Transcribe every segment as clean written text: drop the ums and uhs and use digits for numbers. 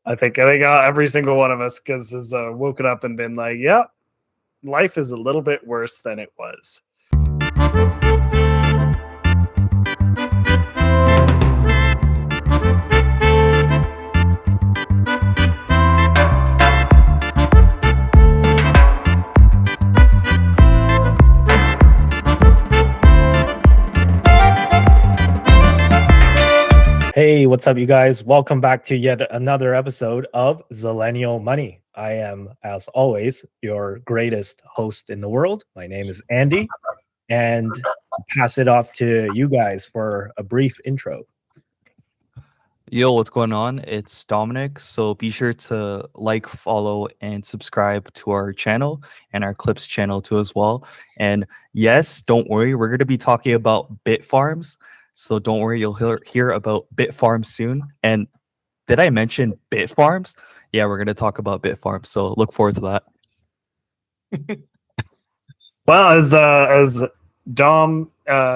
I think every single one of us has woken up and been like, "Yep, life is a little bit worse than it was." Hey, what's up, you guys? Welcome back to yet another episode of Zillennial Money. I am, as always, your greatest host in the world. My name is Andy, and pass it off to you guys for a brief intro. Yo, what's going on? It's Dominic. So be sure to like, follow, and subscribe to our channel and our Clips channel too as well. And yes, don't worry, we're going to be talking about Bitfarms. So don't worry, you'll hear about Bitfarms soon. And did I mention Bitfarms? Yeah, we're going to talk about Bitfarms. So look forward to that. Well, as Dom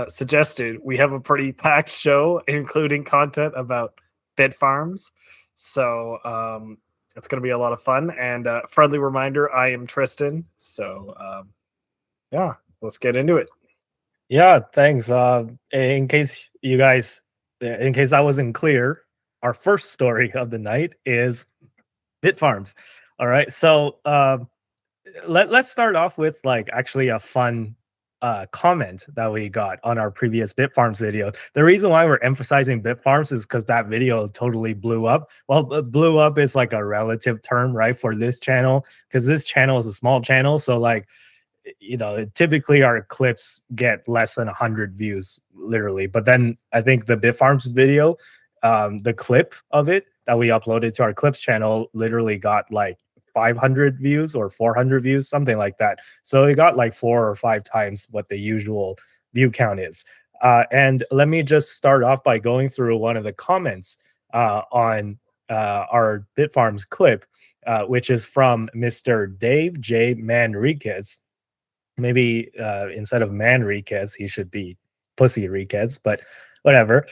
suggested, we have a pretty packed show, including content about Bitfarms. So it's going to be a lot of fun. And friendly reminder, I am Tristan. So yeah, let's get into it. Yeah, thanks. In case I wasn't clear, our first story of the night is Bitfarms. All right, so let's start off with like actually a fun comment that we got on our previous Bitfarms video. The reason why we're emphasizing Bitfarms is because that video totally blew up. Well, blew up is like a relative term, right, for this channel, because this channel is a small channel, so like, you know, typically our clips get less than 100 views, literally. But then I think the Bitfarms video, the clip of it that we uploaded to our clips channel, literally got like 500 views or 400 views, something like that. So it got like 4 or 5 times what the usual view count is. And let me just start off by going through one of the comments on our Bitfarms clip, which is from Mr. Dave J. Manriquez. Maybe instead of Manriquez, he should be Pussy Riquez, but whatever.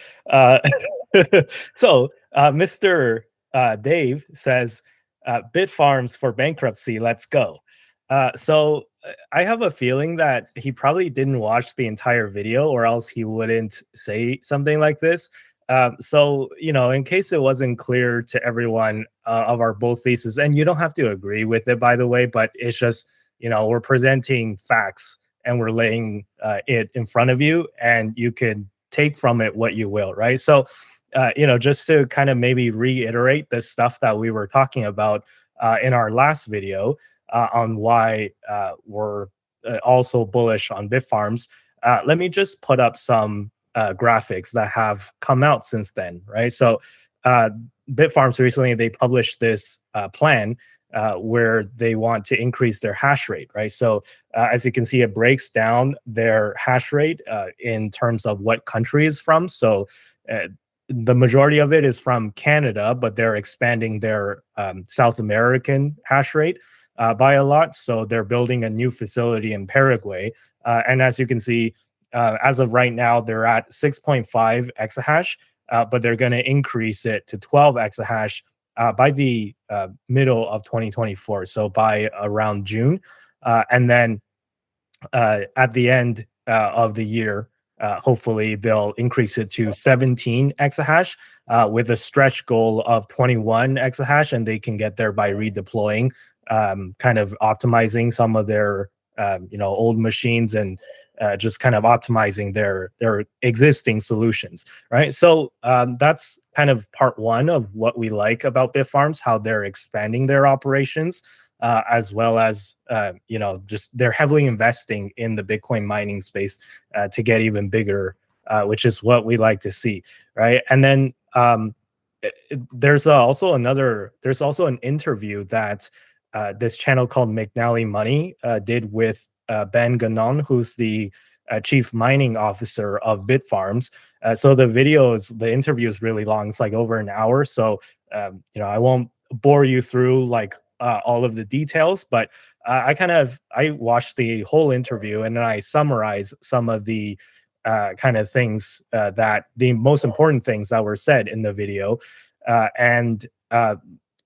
So Mr. Dave says, Bitfarms for bankruptcy, let's go. So I have a feeling that he probably didn't watch the entire video, or else he wouldn't say something like this. So, you know, in case it wasn't clear to everyone of our both theses, and you don't have to agree with it, by the way, but it's just, you know, we're presenting facts and we're laying it in front of you, and you can take from it what you will, right? So, you know, just to kind of maybe reiterate the stuff that we were talking about in our last video on why we're also bullish on Bitfarms, let me just put up some graphics that have come out since then, right? So Bitfarms recently, they published this plan where they want to increase their hash rate, right? So as you can see, it breaks down their hash rate in terms of what country is from. So the majority of it is from Canada, but they're expanding their South American hash rate by a lot. So they're building a new facility in Paraguay. And as you can see, as of right now, they're at 6.5 exahash, but they're going to increase it to 12 exahash by the middle of 2024, so by around June. And then at the end of the year, hopefully they'll increase it to 17 exahash with a stretch goal of 21 exahash, and they can get there by redeploying, kind of optimizing some of their you know, old machines, and just kind of optimizing their existing solutions, right? So that's kind of part one of what we like about Bitfarms, how they're expanding their operations, as well as you know, just they're heavily investing in the Bitcoin mining space to get even bigger, which is what we like to see, right? And then there's also an interview that this channel called McNally Money did with Ben Gannon, who's the chief mining officer of Bitfarms. So the interview is really long. It's like over an hour. So, you know, I won't bore you through like all of the details, but I watched the whole interview, and then I summarize some of the kind of things that the most important things that were said in the video. And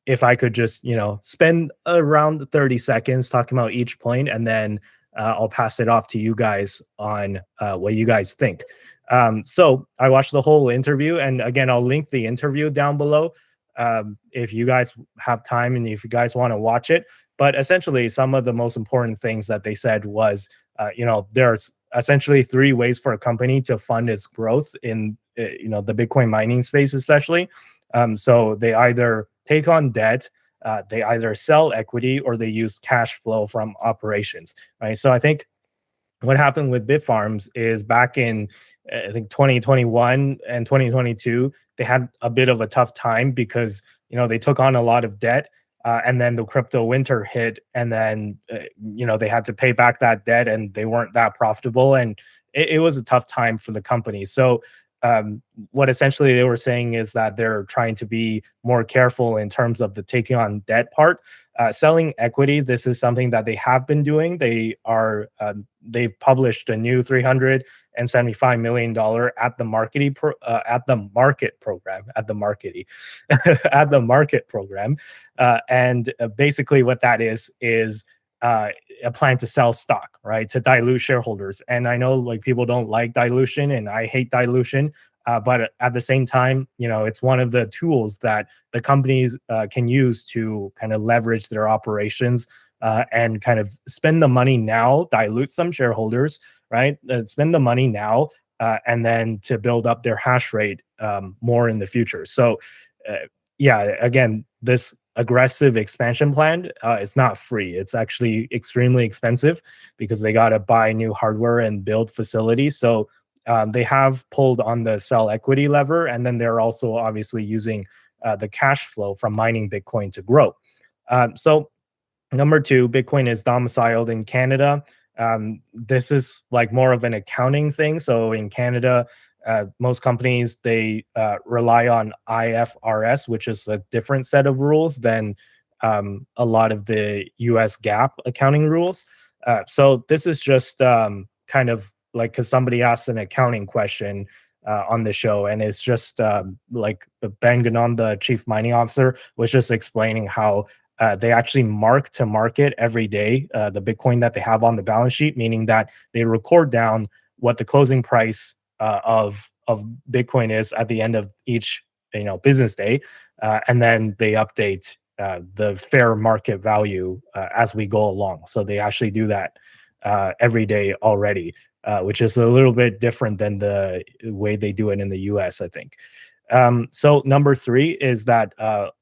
if I could just, spend around 30 seconds talking about each point, and then I'll pass it off to you guys on what you guys think. So I watched the whole interview, and again, I'll link the interview down below if you guys have time and if you guys want to watch it. But essentially, some of the most important things that they said was, there's essentially three ways for a company to fund its growth in, the Bitcoin mining space, especially. So they either take on debt, they either sell equity, or they use cash flow from operations, right? So I think what happened with Bitfarms is back in, I think, 2021 and 2022, they had a bit of a tough time because, they took on a lot of debt, and then the crypto winter hit, and then, they had to pay back that debt, and they weren't that profitable, and it was a tough time for the company. So what essentially they were saying is that they're trying to be more careful in terms of the taking on debt part. Selling equity, this is something that they have been doing. They've published a new $375 million at the market program, and basically what that is a plan to sell stock, right, to dilute shareholders. And I know, like, people don't like dilution, and I hate dilution. But at the same time, it's one of the tools that the companies can use to kind of leverage their operations and kind of spend the money now, dilute some shareholders, right? Spend the money now, and then to build up their hash rate more in the future. So, again, this aggressive expansion plan, it's not free. It's actually extremely expensive because they got to buy new hardware and build facilities. So they have pulled on the sell equity lever, and then they're also obviously using the cash flow from mining Bitcoin to grow. So number two, Bitcoin is domiciled in Canada. This is like more of an accounting thing. So in Canada, most companies, they rely on IFRS, which is a different set of rules than a lot of the US GAAP accounting rules. So this is just kind of like, because somebody asked an accounting question on the show, and it's just like Ben Ganon, the chief mining officer, was just explaining how they actually mark to market every day the Bitcoin that they have on the balance sheet, meaning that they record down what the closing price of Bitcoin is at the end of each business day, and then they update the fair market value as we go along. So they actually do that every day already, which is a little bit different than the way they do it in the US, I think. So number three is that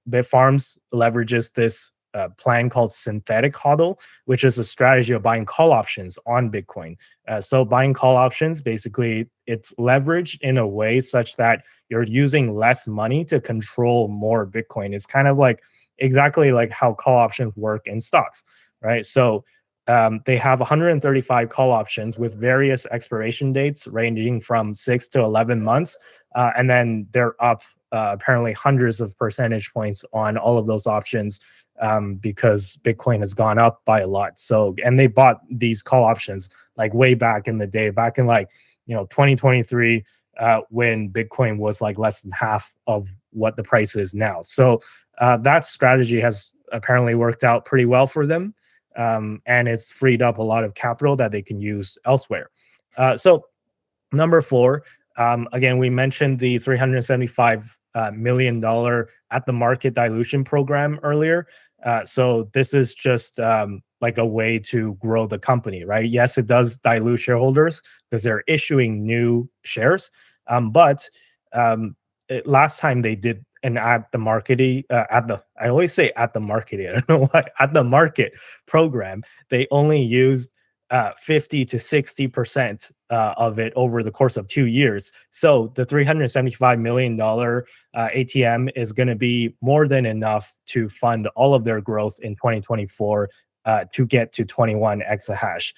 Bitfarms leverages this plan called synthetic HODL, which is a strategy of buying call options on Bitcoin. So buying call options, basically, it's leveraged in a way such that you're using less money to control more Bitcoin. It's kind of like exactly like how call options work in stocks, right? So they have 135 call options with various expiration dates ranging from 6 to 11 months. And then they're up apparently hundreds of percentage points on all of those options because Bitcoin has gone up by a lot. So, and they bought these call options like way back in the day, back in 2023, when Bitcoin was like less than half of what the price is now. So that strategy has apparently worked out pretty well for them. And it's freed up a lot of capital that they can use elsewhere. So number four, again, we mentioned the $375 million at the market dilution program earlier. So this is just like a way to grow the company, right? Yes, it does dilute shareholders because they're issuing new shares. But last time they did an at the market program, they only used 50 to 60% of it over the course of 2 years. So the $375 million ATM is going to be more than enough to fund all of their growth in 2024 to get to 21 exahash.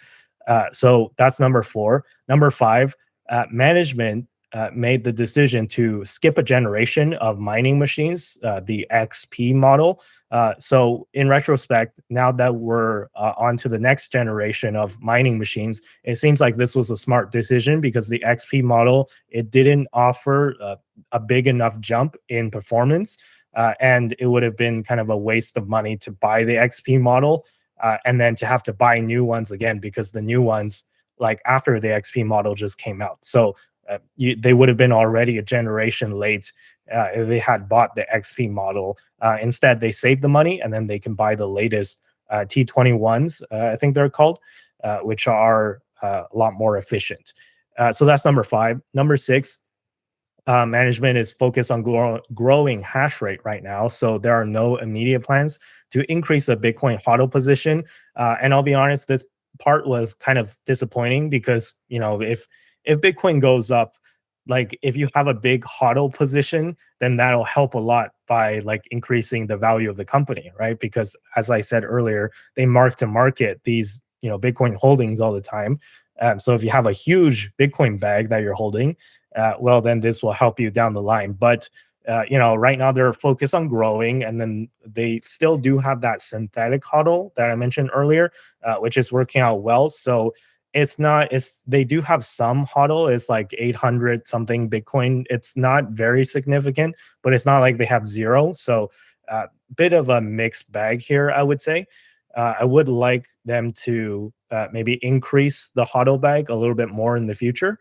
So that's number four. Number five, management made the decision to skip a generation of mining machines, the XP model. So in retrospect, now that we're on to the next generation of mining machines, it seems like this was a smart decision because the XP model, it didn't offer a big enough jump in performance. and it would have been kind of a waste of money to buy the XP model and then to have to buy new ones again, because the new ones, like after the XP model just came out. So they would have been already a generation late if they had bought the XP model. Instead, they saved the money and then they can buy the latest T21s, I think they're called, which are a lot more efficient. So that's number 5. Number 6, management is focused on growing hash rate right now. So there are no immediate plans to increase the Bitcoin HODL position. And I'll be honest, this part was kind of disappointing because, if Bitcoin goes up, like if you have a big HODL position, then that'll help a lot by like increasing the value of the company, right? Because as I said earlier, they mark to market these, Bitcoin holdings all the time. So if you have a huge Bitcoin bag that you're holding, well, then this will help you down the line. But right now they're focused on growing, and then they still do have that synthetic HODL that I mentioned earlier, which is working out well. So they do have some HODL. It's like 800 something Bitcoin. It's not very significant, but it's not like they have zero. So bit of a mixed bag here, I would say. I would like them to maybe increase the HODL bag a little bit more in the future.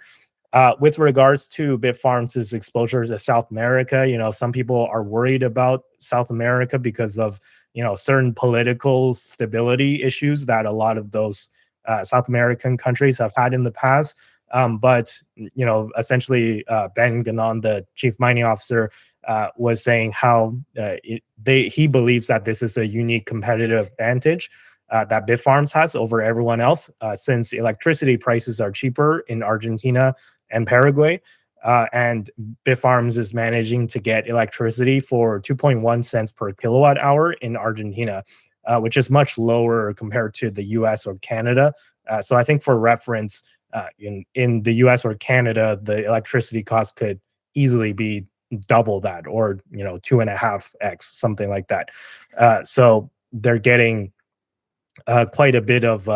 With regards to Bitfarms' exposure to South America, some people are worried about South America because of, certain political stability issues that a lot of those South American countries have had in the past. But essentially, Ben Gannon, the chief mining officer, was saying how he believes that this is a unique competitive advantage that Bitfarms has over everyone else, since electricity prices are cheaper in Argentina and Paraguay, and Bitfarms is managing to get electricity for 2.1 cents per kilowatt hour in Argentina, which is much lower compared to the US or Canada. So I think for reference, in the US or Canada, the electricity cost could easily be double that, or 2.5x, something like that. So they're getting quite a bit of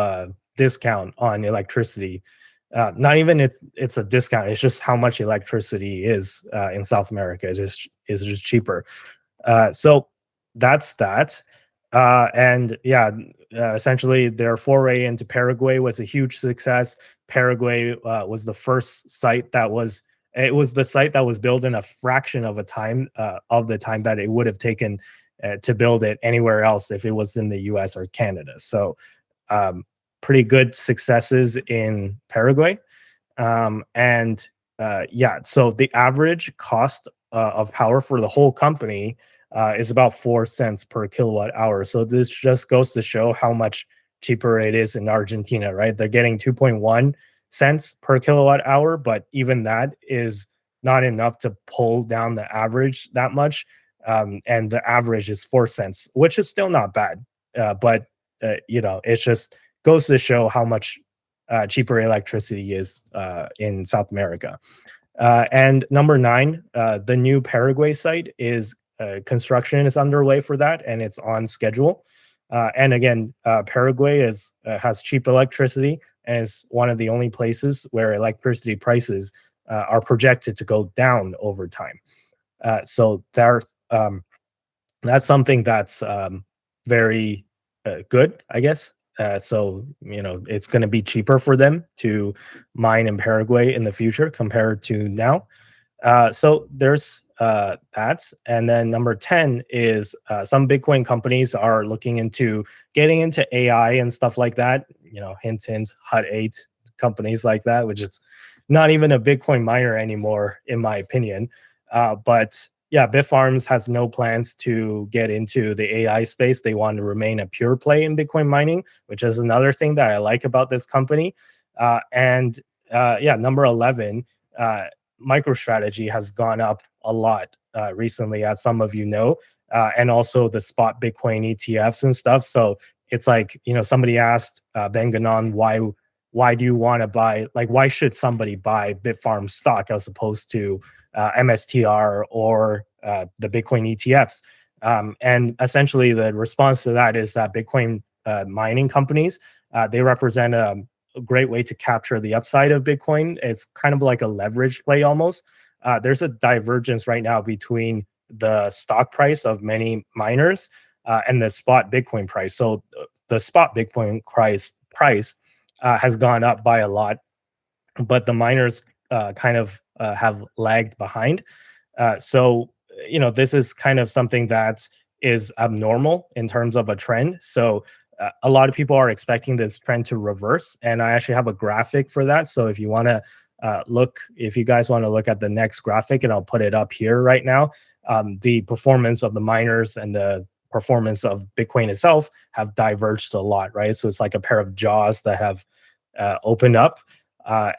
discount on electricity. Not even it's a discount, it's just how much electricity is in South America is just cheaper. So that's that. And yeah, essentially their foray into Paraguay was a huge success. Paraguay was the first site that was the site that was built in a fraction of the time that it would have taken to build it anywhere else if it was in the US or Canada. So pretty good successes in Paraguay. And so the average cost of power for the whole company is about 4 cents per kilowatt hour. So this just goes to show how much cheaper it is in Argentina, right? They're getting 2.1 cents per kilowatt hour, but even that is not enough to pull down the average that much. And the average is 4 cents, which is still not bad. But it just goes to show how much cheaper electricity is in South America. And number 9, the new Paraguay site is construction is underway for that, and it's on schedule. And again, Paraguay has cheap electricity and is one of the only places where electricity prices are projected to go down over time. So that's something that's very good, I guess. So it's going to be cheaper for them to mine in Paraguay in the future compared to now. So there's that. And then number 10 is some Bitcoin companies are looking into getting into AI and stuff like that. Hint, hint, Hut 8, companies like that, which is not even a Bitcoin miner anymore, in my opinion. But yeah, Bitfarms has no plans to get into the AI space. They want to remain a pure play in Bitcoin mining, which is another thing that I like about this company. Number 11, MicroStrategy has gone up a lot recently, as some of you know, and also the spot Bitcoin ETFs and stuff. So it's like, somebody asked Ben Gannon, why do you want to buy, like, why should somebody buy Bitfarms stock as opposed to MSTR or the Bitcoin ETFs? And essentially the response to that is that Bitcoin mining companies, they represent a great way to capture the upside of Bitcoin. It's kind of like a leverage play almost. There's a divergence right now between the stock price of many miners and the spot Bitcoin price. So the spot Bitcoin price has gone up by a lot, but the miners kind of have lagged behind. So, this is kind of something that is abnormal in terms of a trend. So, a lot of people are expecting this trend to reverse. And I actually have a graphic for that. So, if you want to if you guys want to look at the next graphic, and I'll put it up here right now, the performance of the miners and the performance of Bitcoin itself have diverged a lot, right? So, it's like a pair of jaws that have opened up.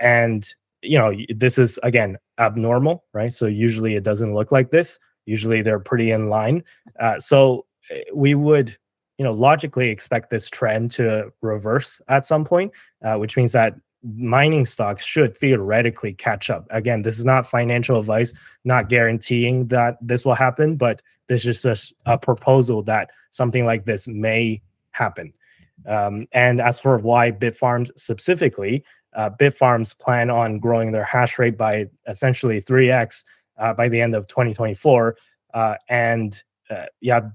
And this is again abnormal, right? So usually it doesn't look like this. Usually they're pretty in line. So we would, logically expect this trend to reverse at some point, which means that mining stocks should theoretically catch up. Again, this is not financial advice, not guaranteeing that this will happen, but this is just a proposal that something like this may happen. And as for why Bitfarms specifically, Bitfarms plan on growing their hash rate by essentially 3x by the end of 2024.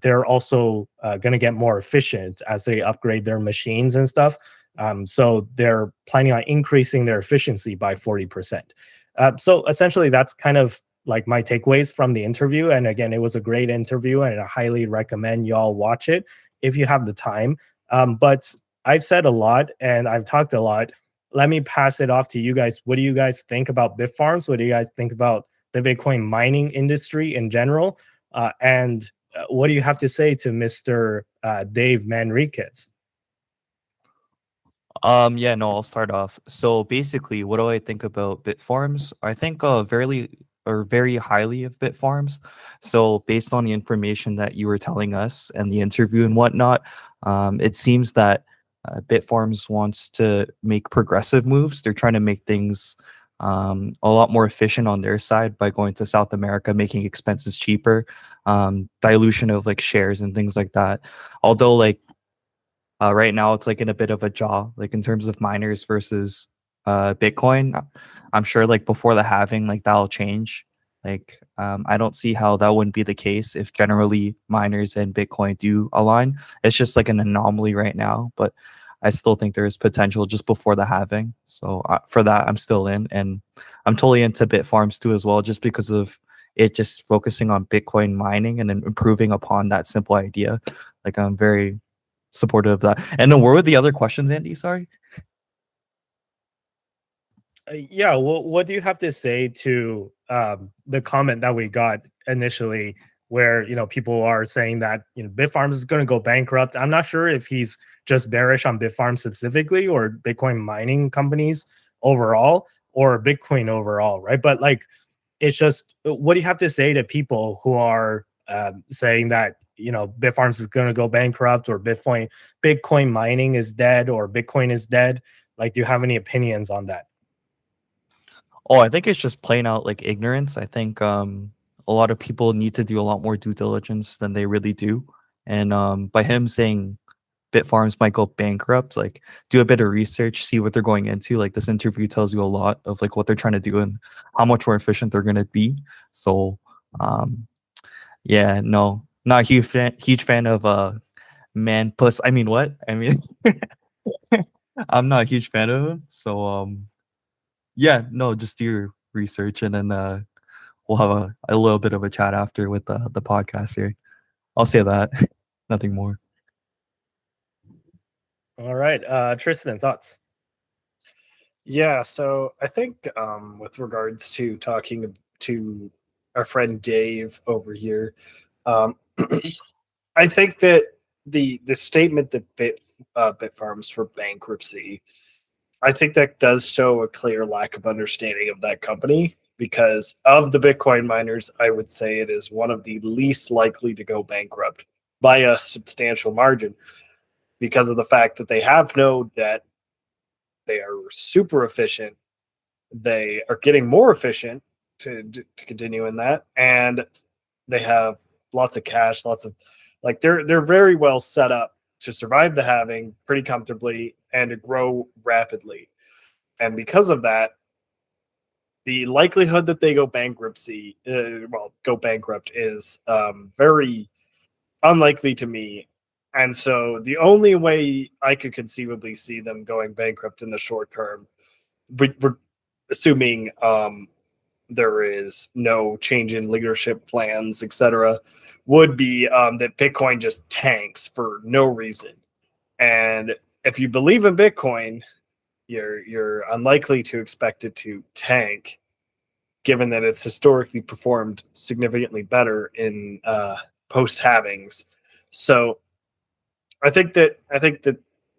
They're also going to get more efficient as they upgrade their machines and stuff. So they're planning on increasing their efficiency by 40%. So essentially, that's kind of like my takeaways from the interview. And again, it was a great interview, and I highly recommend y'all watch it if you have the time. But I've said a lot and I've talked a lot. Let me pass it off to you guys. What do you guys think about Bitfarms? What do you guys think about the Bitcoin mining industry in general? And what do you have to say to Mr. Dave Manriquez? Yeah, no, I'll start off. So basically, what do I think about Bitfarms? I think very highly of Bitfarms. So based on the information that you were telling us and the interview and whatnot, it seems that Bitfarms wants to make progressive moves. They're trying to make things a lot more efficient on their side by going to South America, making expenses cheaper, dilution of like shares and things like that. Although like right now it's like in a bit of a jaw, like in terms of miners versus Bitcoin. I'm sure like before the halving, like that'll change. Like I don't see how that wouldn't be the case if generally miners and Bitcoin do align. It's just like an anomaly right now, but I still think there is potential just before the halving. So for that, I'm still in, and I'm totally into Bitfarms too as well, just because of it just focusing on Bitcoin mining and then improving upon that simple idea. Like I'm very supportive of that. And then what were the other questions, Andy? Sorry. Well, what do you have to say to the comment that we got initially, where people are saying that Bitfarms is going to go bankrupt? I'm not sure if he's just bearish on Bitfarms specifically, or Bitcoin mining companies overall, or Bitcoin overall, right? But like, it's just, what do you have to say to people who are saying that Bitfarms is going to go bankrupt, or Bitcoin mining is dead, or Bitcoin is dead? Like, do you have any opinions on that? Oh, I think it's just plain out like ignorance. I think a lot of people need to do a lot more due diligence than they really do. And by him saying Bitfarms might go bankrupt, like do a bit of research, see what they're going into. Like this interview tells you a lot of like what they're trying to do and how much more efficient they're gonna be. So yeah, no, not a huge fan of man puss. I mean what? I mean I'm not a huge fan of him. So yeah, no, just do your research, and then we'll have a little bit of a chat after with the podcast here. I'll say that. Nothing more. All right. Tristan, thoughts? Yeah, so I think with regards to talking to our friend Dave over here, um, I think that the statement that Bitfarms for bankruptcy, I think that does show a clear lack of understanding of that company, because of the Bitcoin miners, I would say it is one of the least likely to go bankrupt by a substantial margin, because of the fact that they have no debt, they are super efficient, they are getting more efficient to continue in that, and they have lots of cash, lots of like they're very well set up to survive the halving pretty comfortably and to grow rapidly. And because of that, the likelihood that they go bankrupt is very unlikely to me. And so the only way I could conceivably see them going bankrupt in the short term, we're assuming there is no change in leadership plans, etc., would be that Bitcoin just tanks for no reason. And if you believe in Bitcoin, you're unlikely to expect it to tank, given that it's historically performed significantly better in post halvings. So I think that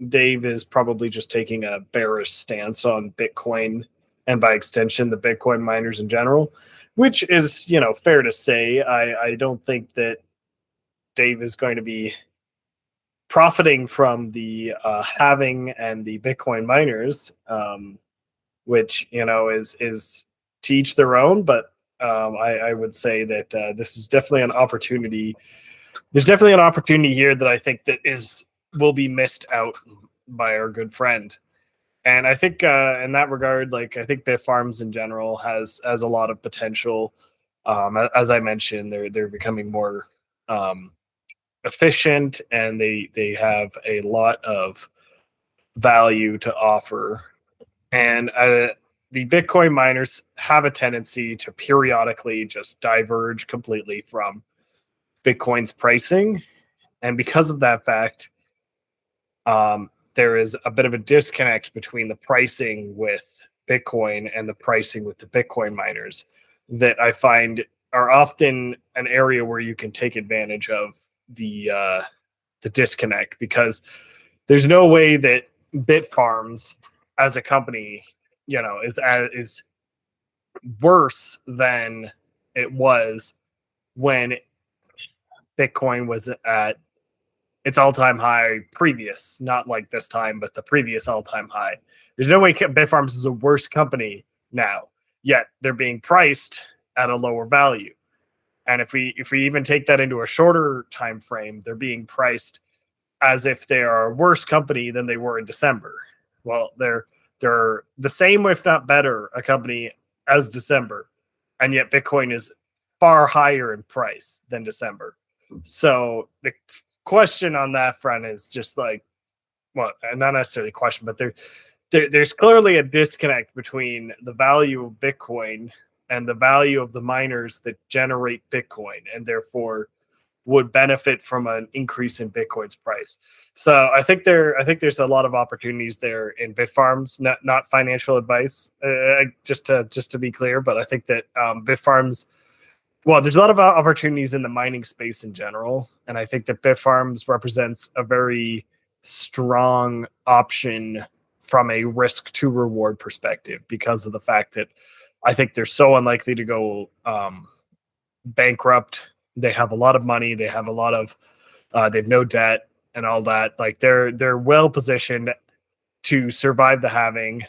Dave is probably just taking a bearish stance on Bitcoin and by extension the Bitcoin miners in general, which is, fair to say. I don't think that Dave is going to be profiting from the halving and the Bitcoin miners, which is to each their own. But I would say that this is definitely an opportunity. There's definitely an opportunity here that I think that will be missed out by our good friend. And I think in that regard, I think Bitfarms in general has a lot of potential. As I mentioned, they're becoming more efficient, and they have a lot of value to offer. And the Bitcoin miners have a tendency to periodically just diverge completely from Bitcoin's pricing. And because of that fact, there is a bit of a disconnect between the pricing with Bitcoin and the pricing with the Bitcoin miners that I find are often an area where you can take advantage of the disconnect, because there's no way that Bitfarms as a company, is worse than it was when Bitcoin was at its all-time high previous, not like this time, but the previous all-time high. There's no way Bitfarms is a worse company now, yet they're being priced at a lower value. And if we even take that into a shorter time frame, they're being priced as if they are a worse company than they were in December. Well, they're the same, if not better, a company as December, and yet Bitcoin is far higher in price than December. So the question on that front is just not necessarily a question, but there's clearly a disconnect between the value of Bitcoin and the value of the miners that generate Bitcoin, and therefore would benefit from an increase in Bitcoin's price. So I think there's a lot of opportunities there in Bitfarms. Not financial advice, just to be clear, but I think that Bitfarms. Well, there's a lot of opportunities in the mining space in general, and I think that Bitfarms represents a very strong option from a risk to reward perspective, because of the fact that I think they're so unlikely to go bankrupt. They have a lot of money. They have a lot of they have no debt and all that. They're well positioned to survive the halving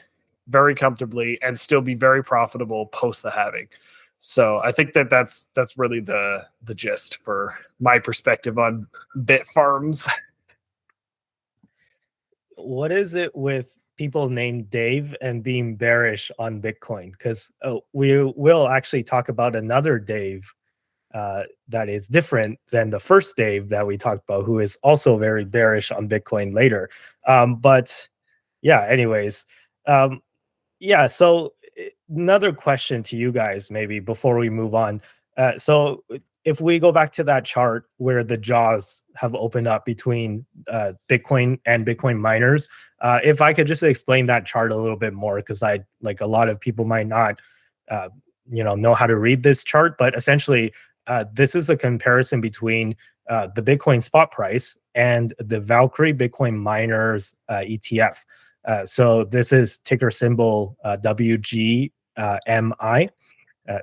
very comfortably and still be very profitable post the halving. So I think that's really the gist for my perspective on Bitfarms. What is it with people named Dave and being bearish on Bitcoin? Because we will actually talk about another Dave that is different than the first Dave that we talked about, who is also very bearish on Bitcoin later. But yeah, anyways, yeah. So another question to you guys, maybe before we move on. So if we go back to that chart where the jaws have opened up between Bitcoin and Bitcoin miners, if I could just explain that chart a little bit more, because a lot of people might not, know how to read this chart, but essentially this is a comparison between the Bitcoin spot price and the Valkyrie Bitcoin miners ETF. So this is ticker symbol WGMI.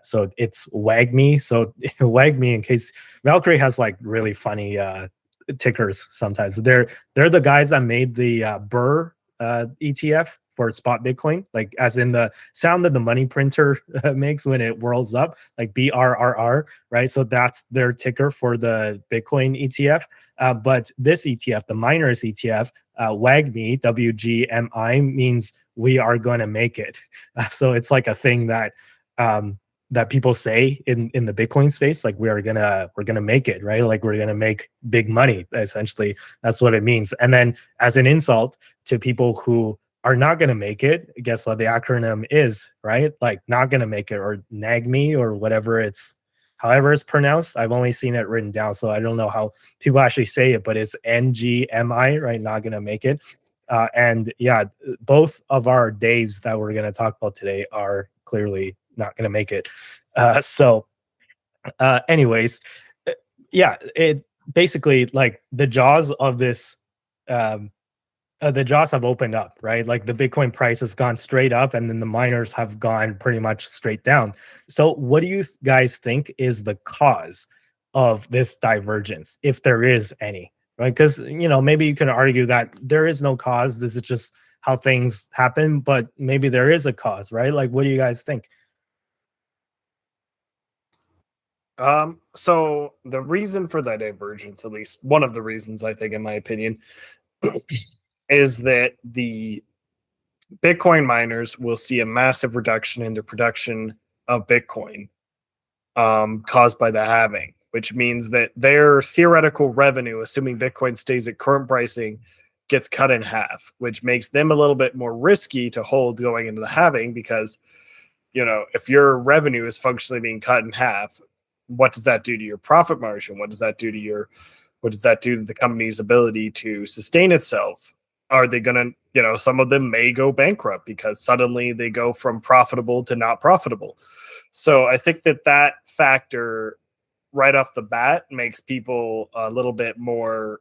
So it's WAGME. So WAGME, in case Valkyrie has really funny tickers sometimes. They're the guys that made the Burr ETF for spot Bitcoin, as in the sound that the money printer makes when it whirls up, BRRR, right? So that's their ticker for the Bitcoin ETF. But this ETF, the miners ETF, WAGME, WGMI, means we are going to make it. So it's a thing that that people say in the Bitcoin space, like we're gonna make it, right? Like we're gonna make big money. Essentially, that's what it means. And then as an insult to people who are not gonna make it, guess what the acronym is, right? Like not gonna make it, or NAGME, or whatever however it's pronounced. I've only seen it written down, so I don't know how people actually say it, but it's NGMI, right? Not gonna make it. And yeah, both of our Daves that we're gonna talk about today are clearly not going to make it. Anyways, yeah, it basically, like the jaws of this, the jaws have opened up, right? Like the Bitcoin price has gone straight up, and then the miners have gone pretty much straight down. So, what do you guys think is the cause of this divergence, if there is any? Right? Because maybe you can argue that there is no cause. This is just how things happen, but maybe there is a cause, right? Like, what do you guys think? So the reason for that divergence, at least one of the reasons, I think, in my opinion, is that the Bitcoin miners will see a massive reduction in the production of Bitcoin caused by the halving, which means that their theoretical revenue, assuming Bitcoin stays at current pricing, gets cut in half, which makes them a little bit more risky to hold going into the halving because, if your revenue is functionally being cut in half, what does that do to your profit margin? What does that do to the company's ability to sustain itself? Are they going to, some of them may go bankrupt because suddenly they go from profitable to not profitable. So I think that factor right off the bat makes people a little bit more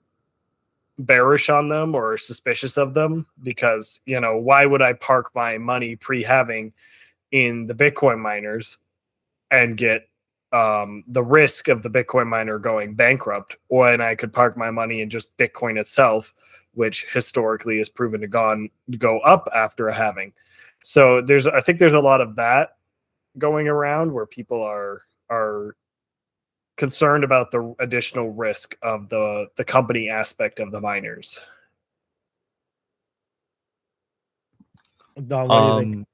bearish on them or suspicious of them because, why would I park my money pre-halving in the Bitcoin miners and get the risk of the Bitcoin miner going bankrupt, when I could park my money in just Bitcoin itself, which historically has proven to go up after a halving. So I think there's a lot of that going around where people are concerned about the additional risk of the company aspect of the miners. Don, what do you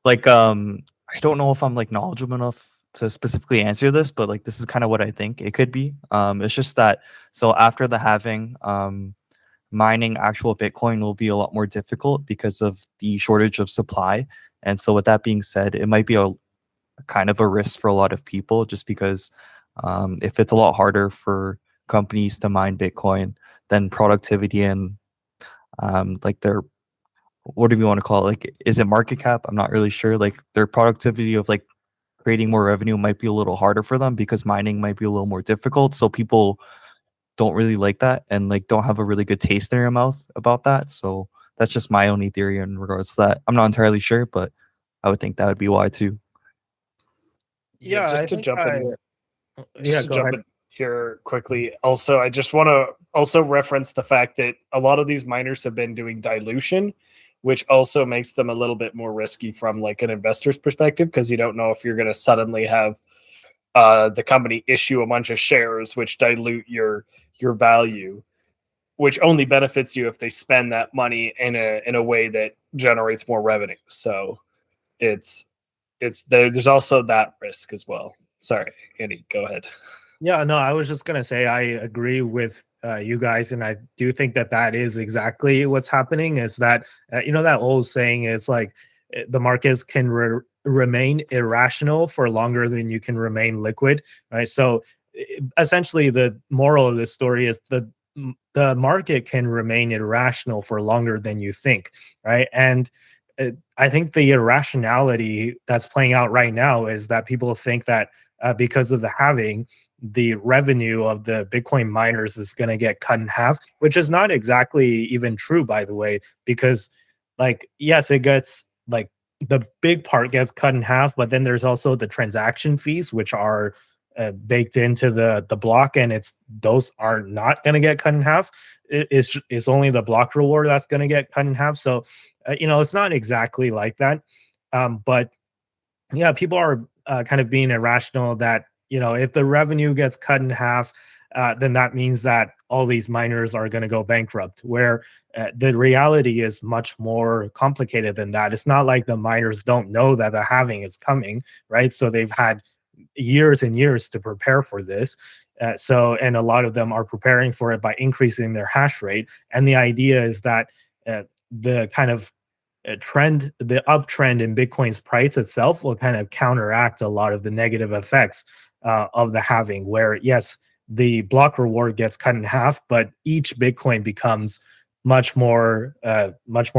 think? I don't know if I'm like knowledgeable enough to specifically answer this, but like this is kind of what I think it could be. It's just that so after the halving, mining actual Bitcoin will be a lot more difficult because of the shortage of supply. And so with that being said, it might be a kind of a risk for a lot of people just because if it's a lot harder for companies to mine Bitcoin, then productivity and like their whatever you want to call it, like is it market cap? I'm not really sure. Like their productivity of like creating more revenue might be a little harder for them because mining might be a little more difficult. So people don't really like that and like don't have a really good taste in their mouth about that. So that's just my only theory in regards to that. I'm not entirely sure, but I would think that would be why too. Yeah, just I to think jump in. Yeah, go ahead. In here quickly. Also, I just want to also reference the fact that a lot of these miners have been doing dilution, which also makes them a little bit more risky from like an investor's perspective because you don't know if you're going to suddenly have the company issue a bunch of shares which dilute your value, which only benefits you if they spend that money in a way that generates more revenue. So there's also that risk as well. Sorry, Andy, go ahead. Yeah, no, I was just gonna say I agree with you guys, and I do think that is exactly what's happening. Is that that old saying is like the markets can remain irrational for longer than you can remain liquid, right? So essentially, the moral of this story is the market can remain irrational for longer than you think, right? And I think the irrationality that's playing out right now is that people think that because of the halving, the revenue of the Bitcoin miners is going to get cut in half, which is not exactly even true, by the way, because like, yes, it gets like the big part gets cut in half, but then there's also the transaction fees, which are baked into the block, and those are not going to get cut in half. It's only the block reward that's going to get cut in half. So, it's not exactly like that. But yeah, people are kind of being irrational that if the revenue gets cut in half, then that means that all these miners are going to go bankrupt. Where the reality is much more complicated than that. It's not like the miners don't know that the halving is coming, right? So they've had years and years to prepare for this. And a lot of them are preparing for it by increasing their hash rate. And the idea is that the kind of the uptrend in Bitcoin's price itself will kind of counteract a lot of the negative effects of the halving, where yes, the block reward gets cut in half, but each Bitcoin becomes much more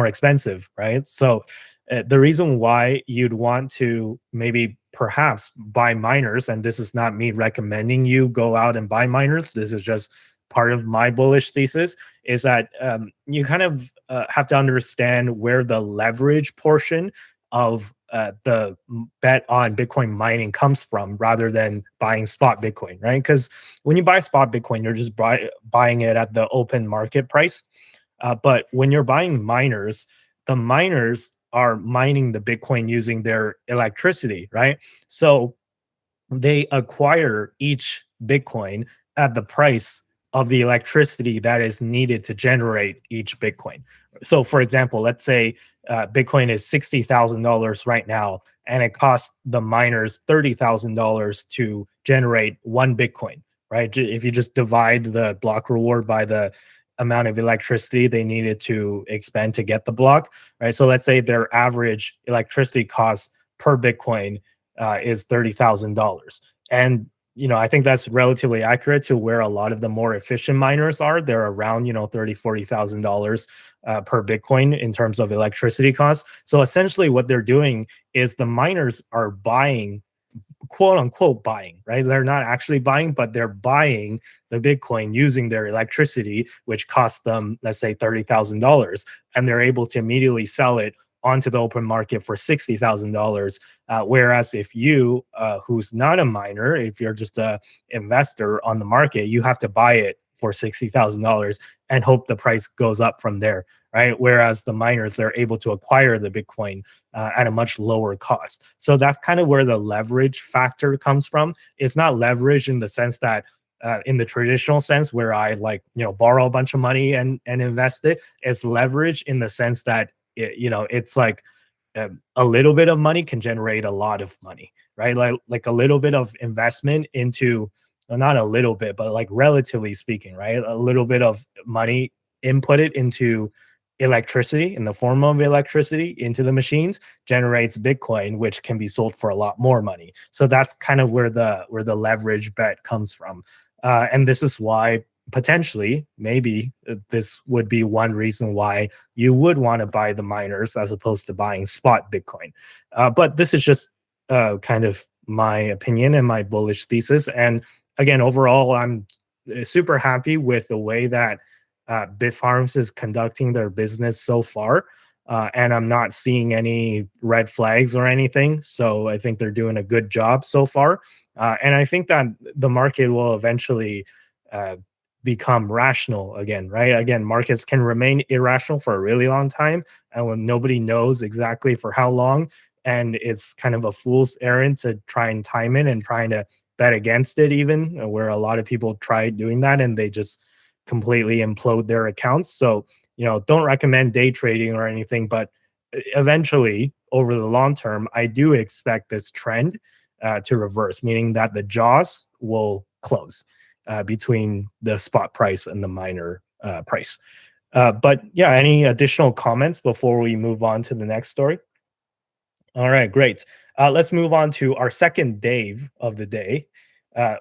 expensive, right? So the reason why you'd want to maybe perhaps buy miners, and this is not me recommending you go out and buy miners, this is just part of my bullish thesis, is that you kind of have to understand where the leverage portion of the bet on Bitcoin mining comes from, rather than buying spot Bitcoin, right? Because when you buy spot Bitcoin, you're just buying it at the open market price. But when you're buying miners, the miners are mining the Bitcoin using their electricity, right? So they acquire each Bitcoin at the price of the electricity that is needed to generate each Bitcoin. So, for example, let's say Bitcoin is $60,000 right now, and it costs the miners $30,000 to generate one Bitcoin, right? If you just divide the block reward by the amount of electricity they needed to expend to get the block, right? So let's say their average electricity cost per Bitcoin is $30,000. And I think that's relatively accurate to where a lot of the more efficient miners are. They're around, $30,000-$40,000 per Bitcoin in terms of electricity costs. So essentially what they're doing is the miners are buying, quote unquote buying, right? They're not actually buying, but they're buying the Bitcoin using their electricity, which costs them, let's say, $30,000. And they're able to immediately sell it onto the open market for $60,000. Whereas if you, who's not a miner, if you're just a investor on the market, you have to buy it for $60,000 and hope the price goes up from there, right? Whereas the miners, they're able to acquire the Bitcoin at a much lower cost. So that's kind of where the leverage factor comes from. It's not leverage in the sense that in the traditional sense where I borrow a bunch of money and invest it. It's leverage in the sense that it's like a little bit of money can generate a lot of money, right? Like a little bit of investment into, well, not a little bit, but like relatively speaking, right? A little bit of money input it into electricity in the form of electricity into the machines generates Bitcoin, which can be sold for a lot more money. So that's kind of where the leverage bet comes from. And this is why potentially, maybe this would be one reason why you would want to buy the miners as opposed to buying spot Bitcoin. But this is just kind of my opinion and my bullish thesis. And again, overall, I'm super happy with the way that Bitfarms is conducting their business so far. And I'm not seeing any red flags or anything. So I think they're doing a good job so far. And I think that the market will eventually become rational again, right? Again, markets can remain irrational for a really long time, and when nobody knows exactly for how long, and it's kind of a fool's errand to try and time it and trying to bet against it, even where a lot of people try doing that and they just completely implode their accounts. So, don't recommend day trading or anything, but eventually, over the long term, I do expect this trend to reverse, meaning that the jaws will close between the spot price and the miner price. But yeah, any additional comments before we move on to the next story? All right, great. Let's move on to our second Dave of the day,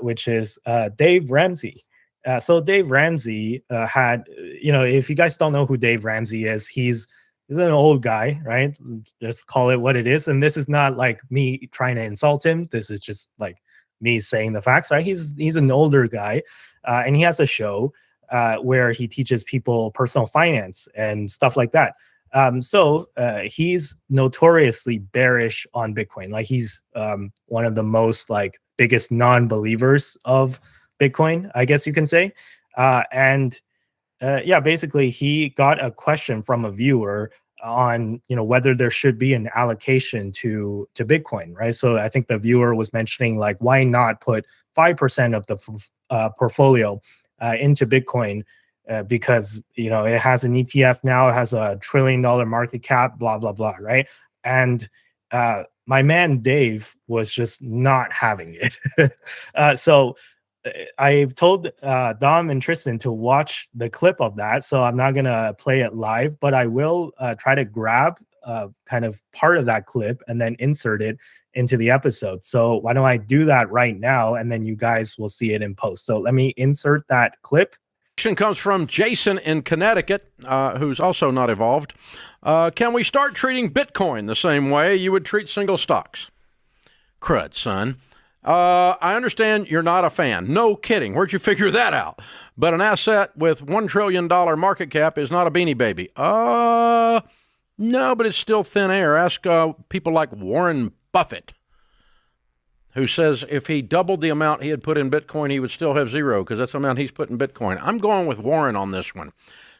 which is Dave Ramsey. So Dave Ramsey had, if you guys don't know who Dave Ramsey is, he's an old guy, right? Just call it what it is. And this is not like me trying to insult him. This is just like me saying the facts, right? He's an older guy, and he has a show where he teaches people personal finance and stuff like that. So he's notoriously bearish on Bitcoin. Like he's one of the most biggest non-believers of Bitcoin, I guess you can say. And yeah, basically he got a question from a viewer on whether there should be an allocation to Bitcoin, right? So I think the viewer was mentioning like, why not put 5% of the portfolio into Bitcoin, because it has an ETF now, it has $1 trillion market cap, blah blah blah, right? And my man Dave was just not having it. So I've told Dom and Tristan to watch the clip of that, so I'm not gonna play it live, but I will try to grab kind of part of that clip and then insert it into the episode. So why don't I do that right now, and then you guys will see it in post. So let me insert that clip. Comes from Jason in Connecticut, who's also not evolved. Can we start treating Bitcoin the same way you would treat single stocks? Crud, son. I understand you're not a fan. No kidding. Where'd you figure that out? But an asset with $1 trillion market cap is not a beanie baby. No, but it's still thin air. Ask people like Warren Buffett, who says if he doubled the amount he had put in Bitcoin, he would still have zero because that's the amount he's put in Bitcoin. I'm going with Warren on this one.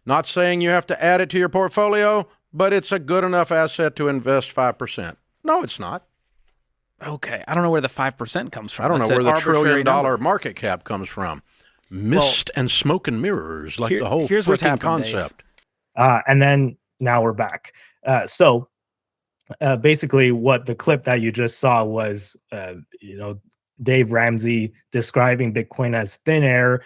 Not saying you have to add it to your portfolio, but it's a good enough asset to invest 5%. No, it's not. Okay, I don't know where the 5% comes from. I don't know where the $1 trillion number. market cap comes from. Mist and smoke and mirrors, like the whole here's what's freaking happened, concept. And then now we're back. So basically what the clip that you just saw was, Dave Ramsey describing Bitcoin as thin air,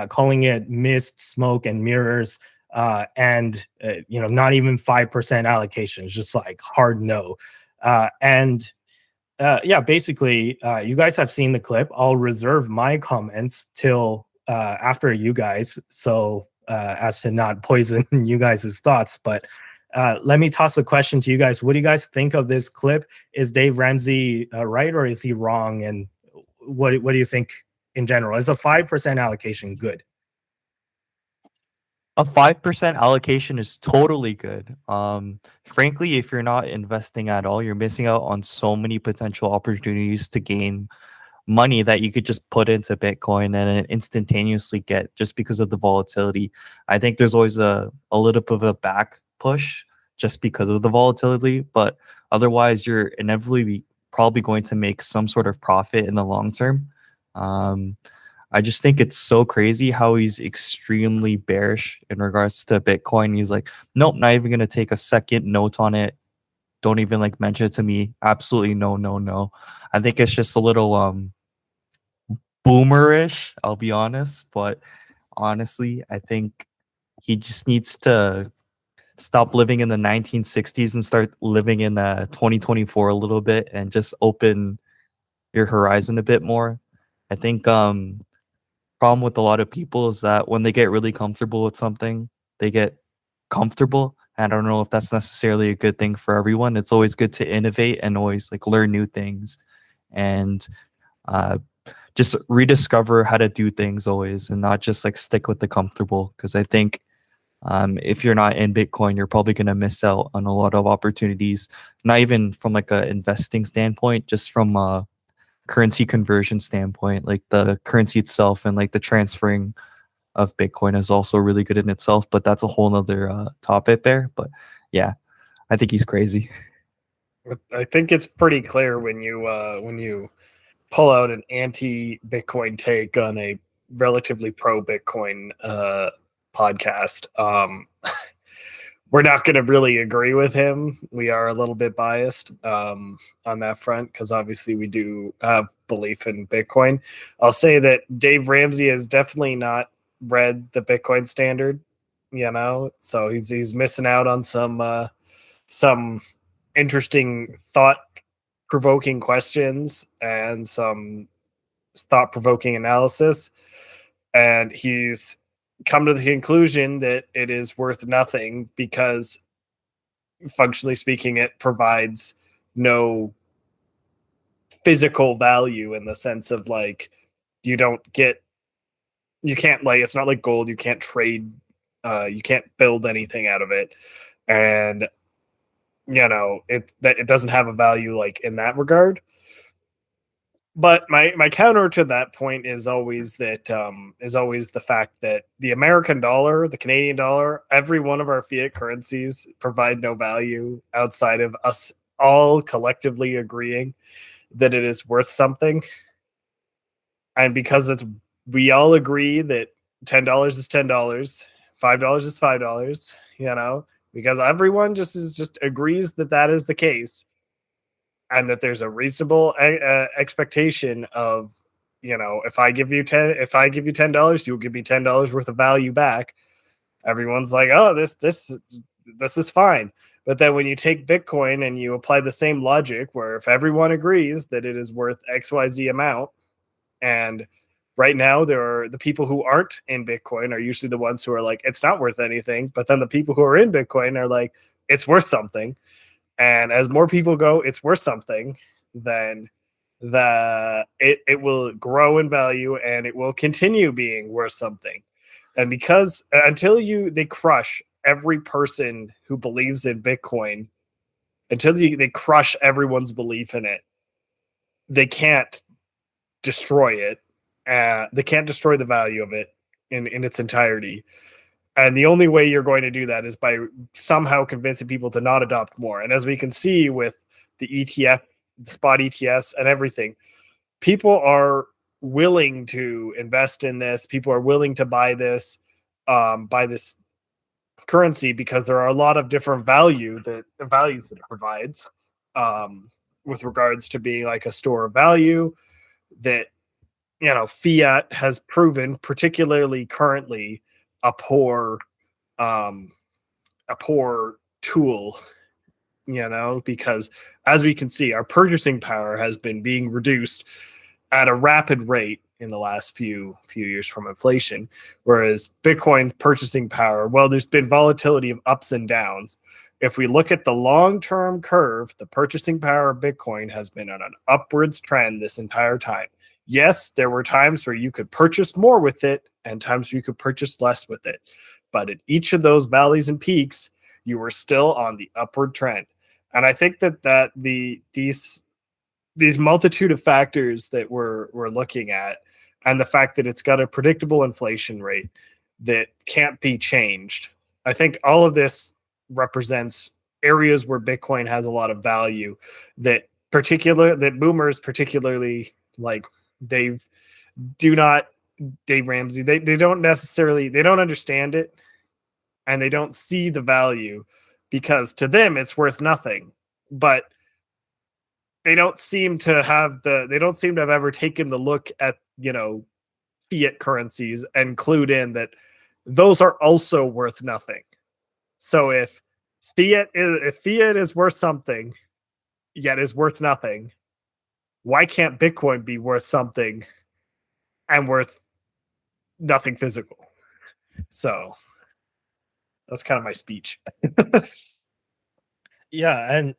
calling it mist, smoke, and mirrors, and not even 5% allocation. It's just like hard no. Basically, you guys have seen the clip. I'll reserve my comments till after you guys, so as to not poison you guys' thoughts. But let me toss a question to you guys. What do you guys think of this clip? Is Dave Ramsey right, or is he wrong? And what do you think in general? Is a 5% allocation good? A 5% allocation is totally good. Frankly, if you're not investing at all, you're missing out on so many potential opportunities to gain money that you could just put into Bitcoin and instantaneously get just because of the volatility. I think there's always a little bit of a back push just because of the volatility, but otherwise you're inevitably probably going to make some sort of profit in the long term. I just think it's so crazy how he's extremely bearish in regards to Bitcoin. He's like, nope, not even going to take a second note on it. Don't even like mention it to me. Absolutely no. I think it's just a little boomerish, I'll be honest. But honestly, I think he just needs to stop living in the 1960s and start living in 2024 a little bit and just open your horizon a bit more. I think problem with a lot of people is that when they get really comfortable with something, they get comfortable. I don't know if that's necessarily a good thing for everyone. It's always good to innovate and always like learn new things and just rediscover how to do things always and not just like stick with the comfortable. Because I think if you're not in Bitcoin, you're probably going to miss out on a lot of opportunities, not even from like a investing standpoint, just from a currency conversion standpoint. Like the currency itself and like the transferring of Bitcoin is also really good in itself, but that's a whole nother topic there. But yeah, I think he's crazy. I think it's pretty clear when you pull out an anti-Bitcoin take on a relatively pro-Bitcoin podcast. We're not going to really agree with him. We are a little bit biased on that front because obviously we do have belief in Bitcoin. I'll say that Dave Ramsey has definitely not read the Bitcoin standard, so he's missing out on some interesting thought-provoking questions and some thought-provoking analysis, and he's come to the conclusion that it is worth nothing because, functionally speaking, it provides no physical value in the sense of like you can't, like, it's not like gold. You can't trade, you can't build anything out of it, and it doesn't have a value like in that regard. But my counter to that point is always that the fact that the American dollar, the Canadian dollar, every one of our fiat currencies provide no value outside of us all collectively agreeing that it is worth something. And because we all agree that $10 is $10, $5 is $5, because everyone just agrees that that is the case, and that there's a reasonable expectation of, if I give you $10, you'll give me $10 worth of value back. Everyone's like, oh, this is fine. But then when you take Bitcoin and you apply the same logic, where if everyone agrees that it is worth XYZ amount, and right now there are the people who aren't in Bitcoin are usually the ones who are like, it's not worth anything. But then the people who are in Bitcoin are like, it's worth something. And as more people go, it's worth something, then it will grow in value and it will continue being worth something. And because until they crush every person who believes in Bitcoin, until they crush everyone's belief in it, they can't destroy it. They can't destroy the value of it in its entirety. And the only way you're going to do that is by somehow convincing people to not adopt more. And as we can see with the ETF, the spot ETFs and everything, people are willing to invest in this. People are willing to buy this currency because there are a lot of different values that it provides, with regards to being like a store of value that, fiat has proven, particularly currently, a poor tool, because as we can see, our purchasing power has been being reduced at a rapid rate in the last few years from inflation, whereas Bitcoin's purchasing power, well, there's been volatility of ups and downs. If we look at the long-term curve, the purchasing power of Bitcoin has been on an upwards trend this entire time. Yes, there were times where you could purchase more with it and times where you could purchase less with it. But at each of those valleys and peaks, you were still on the upward trend. And I think that these multitude of factors that we're looking at, and the fact that it's got a predictable inflation rate that can't be changed, I think all of this represents areas where Bitcoin has a lot of value that boomers particularly like. Dave Ramsey, they don't understand it, and they don't see the value because to them it's worth nothing. But they don't seem to have ever taken the look at, fiat currencies and clued in that those are also worth nothing. So if fiat is worth something, yet is worth nothing, why can't Bitcoin be worth something and worth nothing physical? So that's kind of my speech. Yeah, and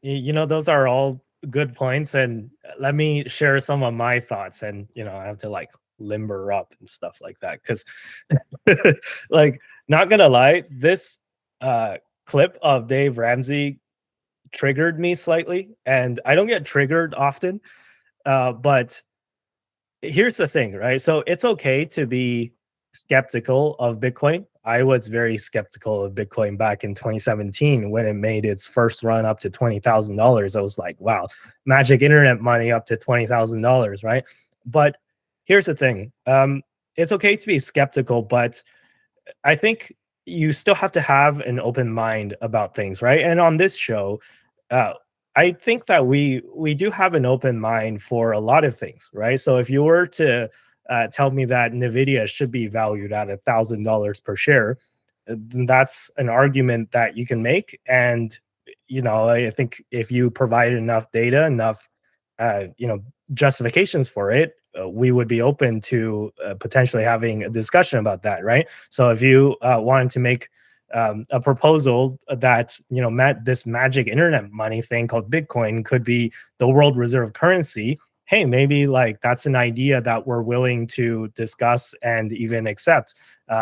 those are all good points, and let me share some of my thoughts. And I have to like limber up and stuff like that because like, not gonna lie, this clip of Dave Ramsey triggered me slightly, and I don't get triggered often. But here's the thing, right? So it's okay to be skeptical of Bitcoin. I was very skeptical of Bitcoin back in 2017 when it made its first run up to $20,000. I was like, wow, magic internet money up to $20,000, right? But here's the thing. It's okay to be skeptical, but I think you still have to have an open mind about things, right? And on this show, I think that we do have an open mind for a lot of things, right? So if you were to tell me that NVIDIA should be valued at $1,000 per share, that's an argument that you can make. And, I think if you provide enough data, enough, justifications for it, we would be open to potentially having a discussion about that, right? So if you wanted to make a proposal that this magic internet money thing called Bitcoin could be the world reserve currency, hey, maybe like that's an idea that we're willing to discuss and even accept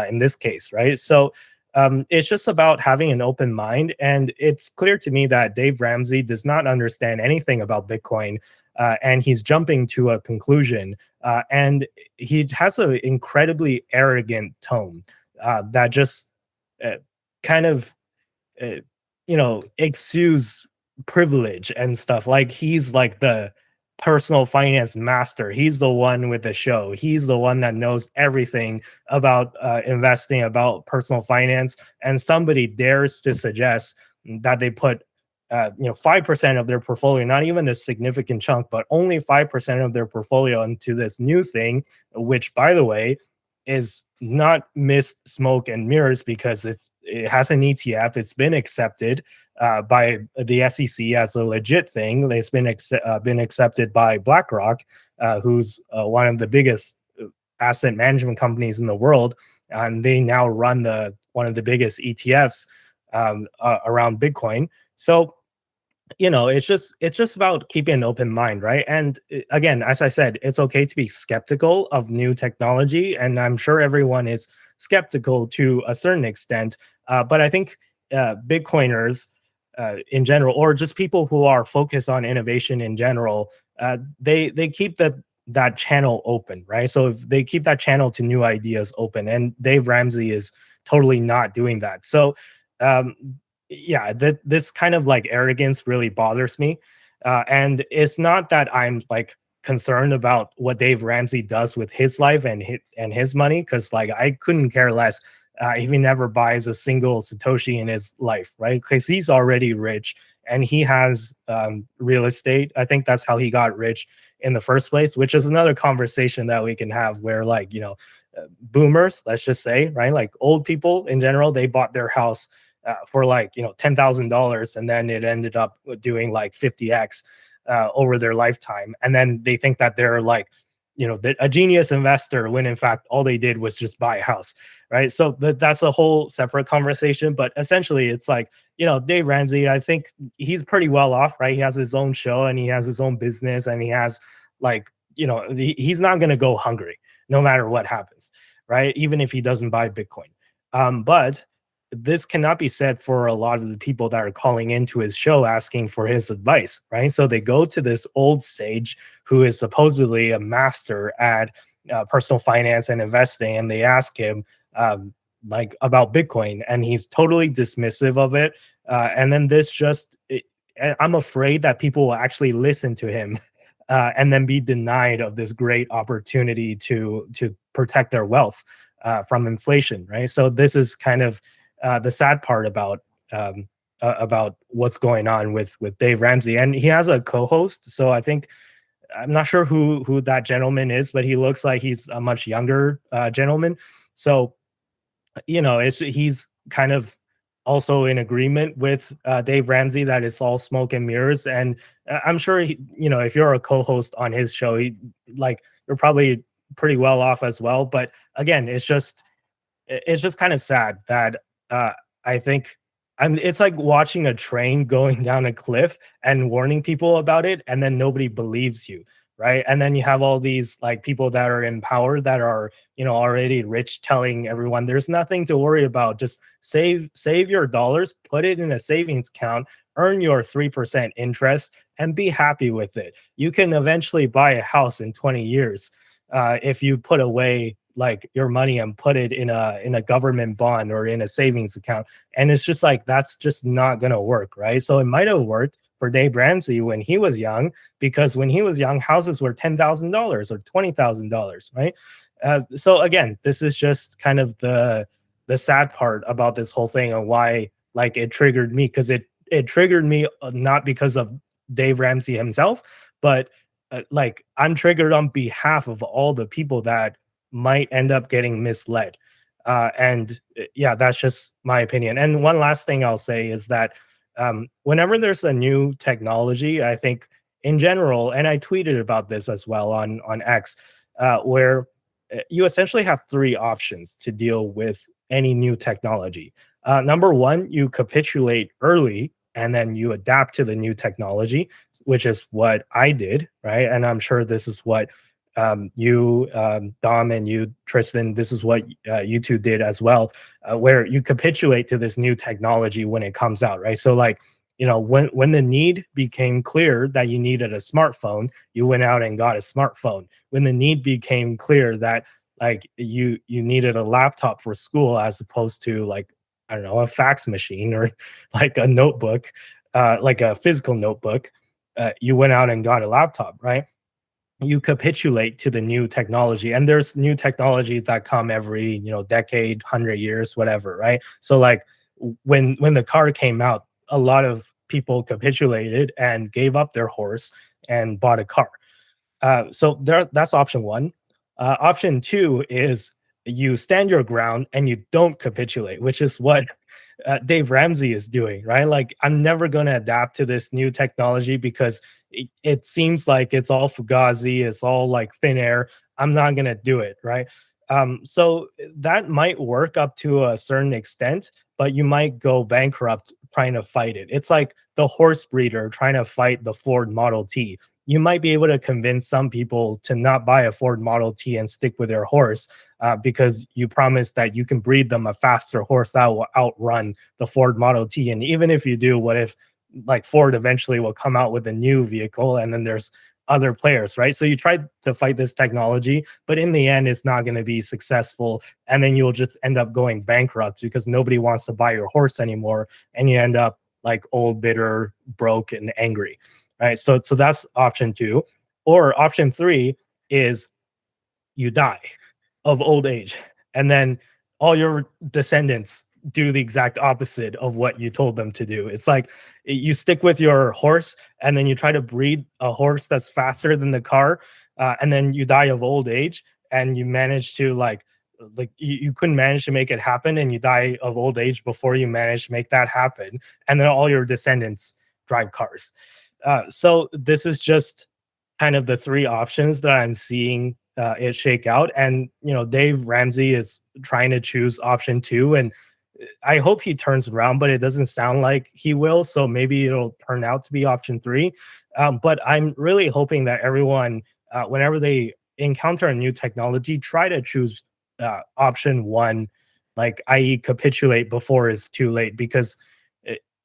in this case, right? So it's just about having an open mind, and it's clear to me that Dave Ramsey does not understand anything about Bitcoin. and he's jumping to a conclusion, and he has an incredibly arrogant tone that just kind of exudes privilege and stuff. Like he's like the personal finance master. He's the one with the show. He's the one that knows everything about investing, about personal finance. And somebody dares to suggest that they put 5% of their portfolio, not even a significant chunk, but only 5% of their portfolio into this new thing, which, by the way, is not mist, smoke, and mirrors, because it has an ETF. It's been accepted by the SEC as a legit thing. It's been accepted by BlackRock, who's one of the biggest asset management companies in the world, and they now run one of the biggest ETFs around Bitcoin. So it's just about keeping an open mind, right? And again, as I said, it's okay to be skeptical of new technology, and I'm sure everyone is skeptical to a certain extent. But I think Bitcoiners in general, or just people who are focused on innovation in general, they keep that channel open, right? So if they keep that channel to new ideas open, and Dave Ramsey is totally not doing that. So this kind of like arrogance really bothers me, and it's not that I'm like concerned about what Dave Ramsey does with his life and his money, because like I couldn't care less if he never buys a single Satoshi in his life, right? Because he's already rich and he has real estate. I think that's how he got rich in the first place, which is another conversation that we can have, where like boomers, let's just say, right, like old people in general, they bought their house for like $10,000, and then it ended up doing like 50x over their lifetime, and then they think that they're like a genius investor, when in fact all they did was just buy a house, right? So that's a whole separate conversation. But essentially, it's like Dave Ramsey, I think he's pretty well off, right? He has his own show and he has his own business, and he has like he's not going to go hungry no matter what happens, right? Even if he doesn't buy Bitcoin. But this cannot be said for a lot of the people that are calling into his show asking for his advice, right? So they go to this old sage who is supposedly a master at personal finance and investing, and they ask him like about Bitcoin, and he's totally dismissive of it. And then I'm afraid that people will actually listen to him and then be denied of this great opportunity to protect their wealth from inflation, right? So this is kind of the sad part about what's going on with Dave Ramsey. And he has a co-host, so I'm not sure who that gentleman is, but he looks like he's a much younger gentleman. So he's kind of also in agreement with Dave Ramsey that it's all smoke and mirrors. And I'm sure if you're a co-host on his show, you're probably pretty well off as well. But again, it's just kind of sad that I think it's like watching a train going down a cliff and warning people about it, and then nobody believes you, right? And then you have all these like people that are in power that are already rich, telling everyone there's nothing to worry about. Just save your dollars, put it in a savings account, earn your 3% interest, and be happy with it. You can eventually buy a house in 20 years if you put away like your money and put it in a government bond or in a savings account. And it's just like, that's just not going to work, right? So it might have worked for Dave Ramsey when he was young, because when he was young, houses were $10,000 or $20,000, right? So again, this is just kind of the sad part about this whole thing, and why like it triggered me, because it triggered me not because of Dave Ramsey himself, but like I'm triggered on behalf of all the people that might end up getting misled. And yeah, that's just my opinion. And one last thing I'll say is that whenever there's a new technology, I think in general, and I tweeted about this as well on X, where you essentially have three options to deal with any new technology. Number one, you capitulate early and then you adapt to the new technology, which is what I did, right? And I'm sure this is what you, Dom, and you, Tristan, this is what you two did as well, where you capitulate to this new technology when it comes out, right? So like, when the need became clear that you needed a smartphone, you went out and got a smartphone. When the need became clear that like you needed a laptop for school as opposed to like, I don't know, a fax machine or like a notebook, like a physical notebook, you went out and got a laptop, right? You capitulate to the new technology, and there's new technologies that come every decade, 100 years, whatever, right? So like when the car came out, a lot of people capitulated and gave up their horse and bought a car. So that's option one. Option two is you stand your ground and you don't capitulate, which is what Dave Ramsey is doing, right? Like, I'm never going to adapt to this new technology because it seems like it's all fugazi, it's all like thin air. I'm not going to do it, right? So that might work up to a certain extent, but you might go bankrupt trying to fight it. It's like the horse breeder trying to fight the Ford Model T. You might be able to convince some people to not buy a Ford Model T and stick with their horse because you promise that you can breed them a faster horse that will outrun the Ford Model T. And even if you do, what if like Ford eventually will come out with a new vehicle and then there's other players, right? So you try to fight this technology, but in the end, it's not going to be successful. And then you'll just end up going bankrupt because nobody wants to buy your horse anymore. And you end up like old, bitter, broke, and angry, right? So that's option two. Or option three is you die of old age, and then all your descendants do the exact opposite of what you told them to do. It's like you stick with your horse and then you try to breed a horse that's faster than the car, and then you die of old age and you manage to like you couldn't manage to make it happen, and you die of old age before you manage to make that happen, and then all your descendants drive cars. So this is just kind of the three options that I'm seeing it shake out. And Dave Ramsey is trying to choose option two, and I hope he turns around, but it doesn't sound like he will. So maybe it'll turn out to be option three. But I'm really hoping that everyone, whenever they encounter a new technology, try to choose option one, like i.e. capitulate before it's too late, because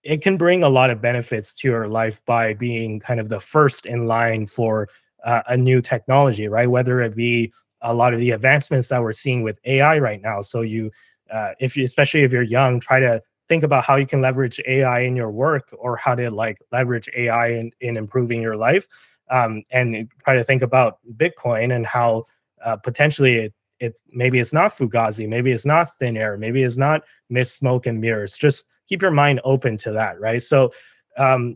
it can bring a lot of benefits to your life by being kind of the first in line for a new technology, right? Whether it be a lot of the advancements that we're seeing with AI right now. So especially if you're young, try to think about how you can leverage AI in your work, or how to like leverage AI in improving your life, and try to think about Bitcoin and how potentially it maybe it's not fugazi, maybe it's not thin air, maybe it's not mist, smoke, and mirrors. Just keep your mind open to that, right? So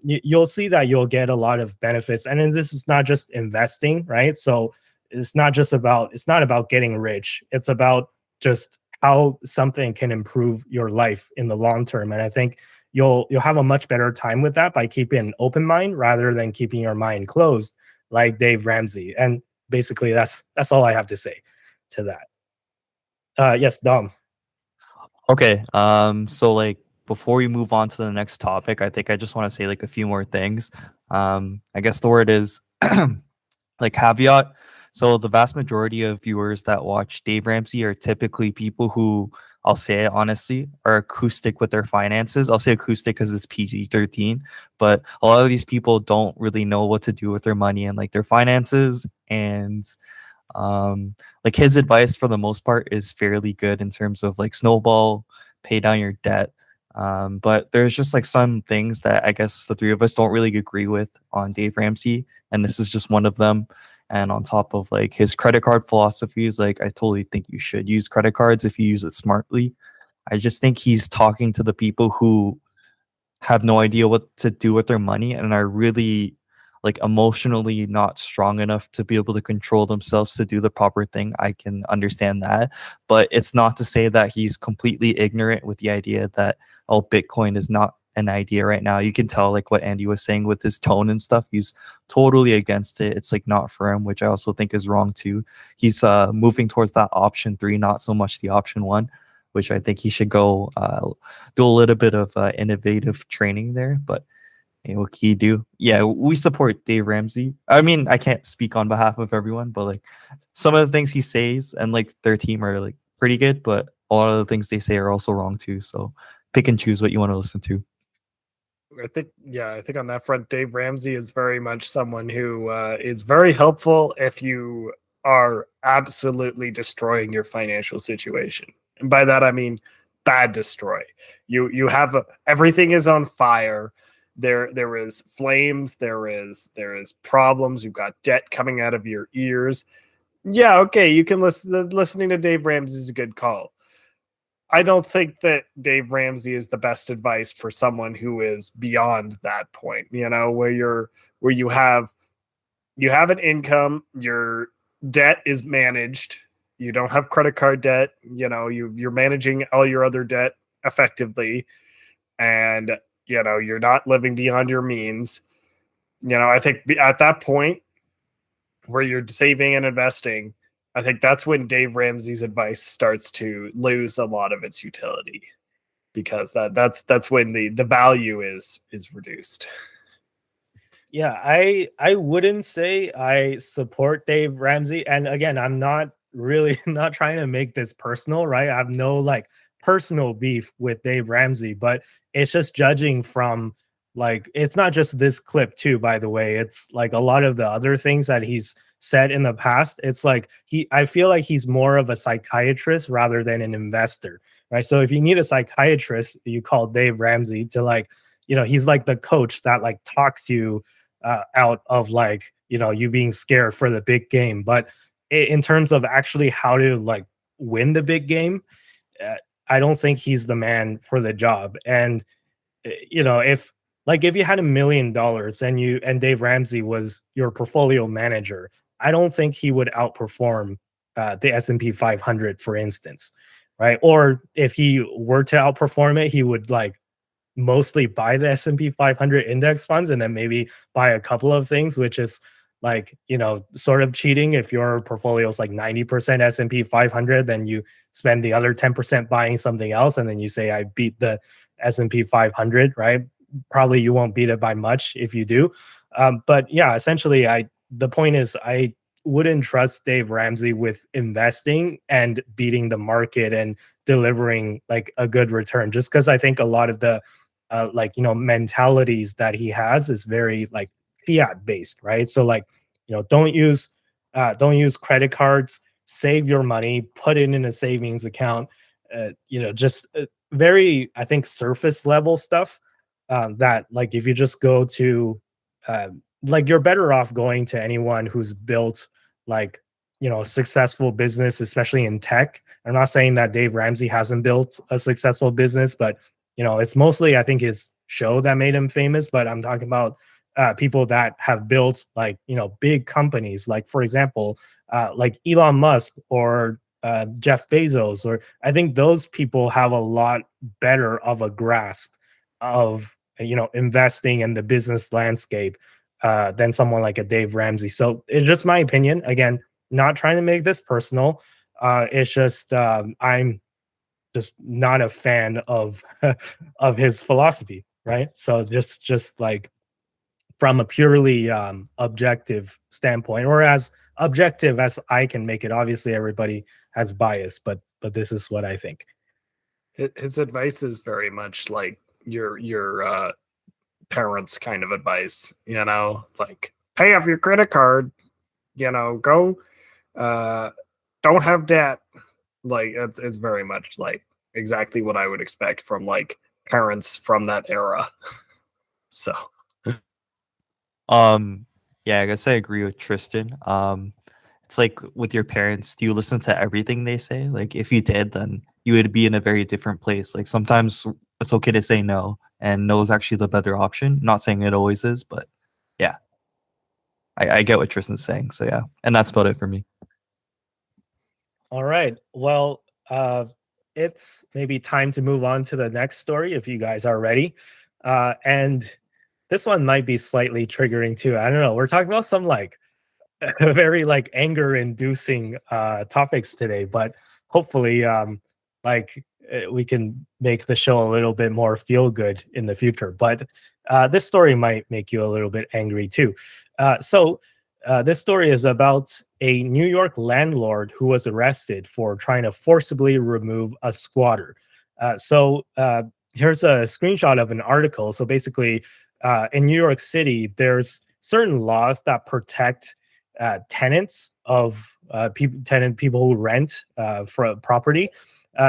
you'll see that you'll get a lot of benefits. And then this is not just investing, right? So it's not about getting rich. It's about just how something can improve your life in the long term. And I think you'll have a much better time with that by keeping an open mind rather than keeping your mind closed like Dave Ramsey. And basically that's all I have to say to that. Yes, Dom. Okay. So like before we move on to the next topic, I think I just want to say like a few more things. I guess the word is like caveat. So the vast majority of viewers that watch Dave Ramsey are typically people who, I'll say it honestly, are acoustic with their finances. I'll say acoustic because it's PG-13, but a lot of these people don't really know what to do with their money and like their finances. And like his advice for the most part is fairly good in terms of like snowball, pay down your debt. But there's just like some things that I guess the three of us don't really agree with on Dave Ramsey, and this is just one of them. And on top of like his credit card philosophies, like I totally think you should use credit cards if you use it smartly. I just think he's talking to the people who have no idea what to do with their money and are really like emotionally not strong enough to be able to control themselves to do the proper thing. I can understand that, but it's not to say that he's completely ignorant with the idea that, oh, Bitcoin is not an idea right now. You can tell like what Andy was saying with his tone and stuff. He's totally against it. It's like not for him, which I also think is wrong too. He's moving towards that option 3, not so much the option 1, which I think he should go do a little bit of innovative training there. But what can you do? Yeah, we support Dave Ramsey. I mean, I can't speak on behalf of everyone, but like some of the things he says and like their team are like pretty good, but a lot of the things they say are also wrong too. So pick and choose what you want to listen to. I think on that front, Dave Ramsey is very much someone who is very helpful if you are absolutely destroying your financial situation. And by that I mean bad destroy. You have everything is on fire. There is flames. There is problems. You've got debt coming out of your ears. Yeah, okay, you can listen. Listening to Dave Ramsey is a good call. I don't think that Dave Ramsey is the best advice for someone who is beyond that point, where you have an income, your debt is managed, you don't have credit card debt, you're managing all your other debt effectively, and you're not living beyond your means. I think at that point where you're saving and investing, I think that's when Dave Ramsey's advice starts to lose a lot of its utility, because that's when the value is reduced. Yeah, I wouldn't say I support Dave Ramsey. And again, I'm not really not trying to make this personal, right? I have no like personal beef with Dave Ramsey, but it's just judging from like, it's not just this clip too, by the way. It's like a lot of the other things that he's said in the past. It's like I feel like he's more of a psychiatrist rather than an investor, right? So if you need a psychiatrist, you call Dave Ramsey to like, he's like the coach that like talks you out of like, you being scared for the big game. But in terms of actually how to like win the big game, I don't think he's the man for the job. And if you had $1 million and Dave Ramsey was your portfolio manager, I don't think he would outperform the S&P 500, for instance, right? Or if he were to outperform it, he would like mostly buy the S&P 500 index funds and then maybe buy a couple of things, which is like, sort of cheating. If your portfolio is like 90% S&P 500, then you spend the other 10% buying something else. And then you say, I beat the S&P 500, right? Probably you won't beat it by much if you do. But yeah, essentially, the point is I wouldn't trust Dave Ramsey with investing and beating the market and delivering like a good return, just because I think a lot of the mentalities that he has is very like fiat based, right? So like, don't use credit cards, save your money, put it in a savings account, just very, I think, surface level stuff that like if you just go to like you're better off going to anyone who's built like a successful business, especially in tech. I'm not saying that Dave Ramsey hasn't built a successful business, but it's mostly I think his show that made him famous. But I'm talking about people that have built like big companies, like for example like Elon Musk or Jeff Bezos, or I think those people have a lot better of a grasp of investing in the business landscape than someone like a Dave Ramsey. So it's just my opinion. Again, not trying to make this personal. It's just I'm just not a fan of of his philosophy, right? So just like from a purely objective standpoint, or as objective as I can make it. Obviously, everybody has bias, but this is what I think. His advice is very much like your parents' kind of advice, like pay off your credit card, go, don't have debt. Like it's very much like exactly what I would expect from like parents from that era. So yeah, I guess I agree with Tristan. It's like with your parents, do you listen to everything they say? Like if you did, then you would be in a very different place. Like sometimes it's okay to say no, and no is actually the better option. Not saying it always is, but yeah, I get what Tristan's saying. So yeah, and that's about it for me. All right. Well, it's maybe time to move on to the next story if you guys are ready. And this one might be slightly triggering too. I don't know. We're talking about some like very like anger inducing topics today, but hopefully we can make the show a little bit more feel good in the future. But this story might make you a little bit angry too. So this story is about a New York landlord who was arrested for trying to forcibly remove a squatter. So here's a screenshot of an article. So basically, in New York City, there's certain laws that protect tenants of people who rent for a property.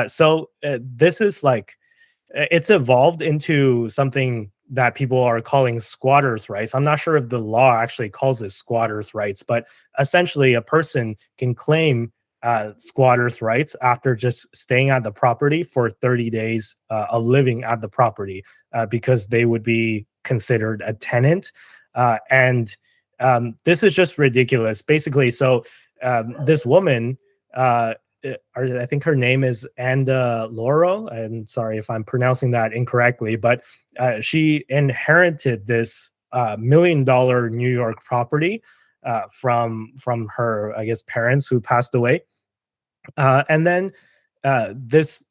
So this is like it's evolved into something that people are calling squatters' rights. I'm not sure if the law actually calls it squatters' rights, but essentially, a person can claim squatters' rights after just staying at the property for 30 days of living at the property because they would be considered a tenant. And this is just ridiculous. Basically, so this woman, I think her name is Anda Loro. I'm sorry if I'm pronouncing that incorrectly, but she inherited this $1 million New York property from her, I guess, parents who passed away. And then this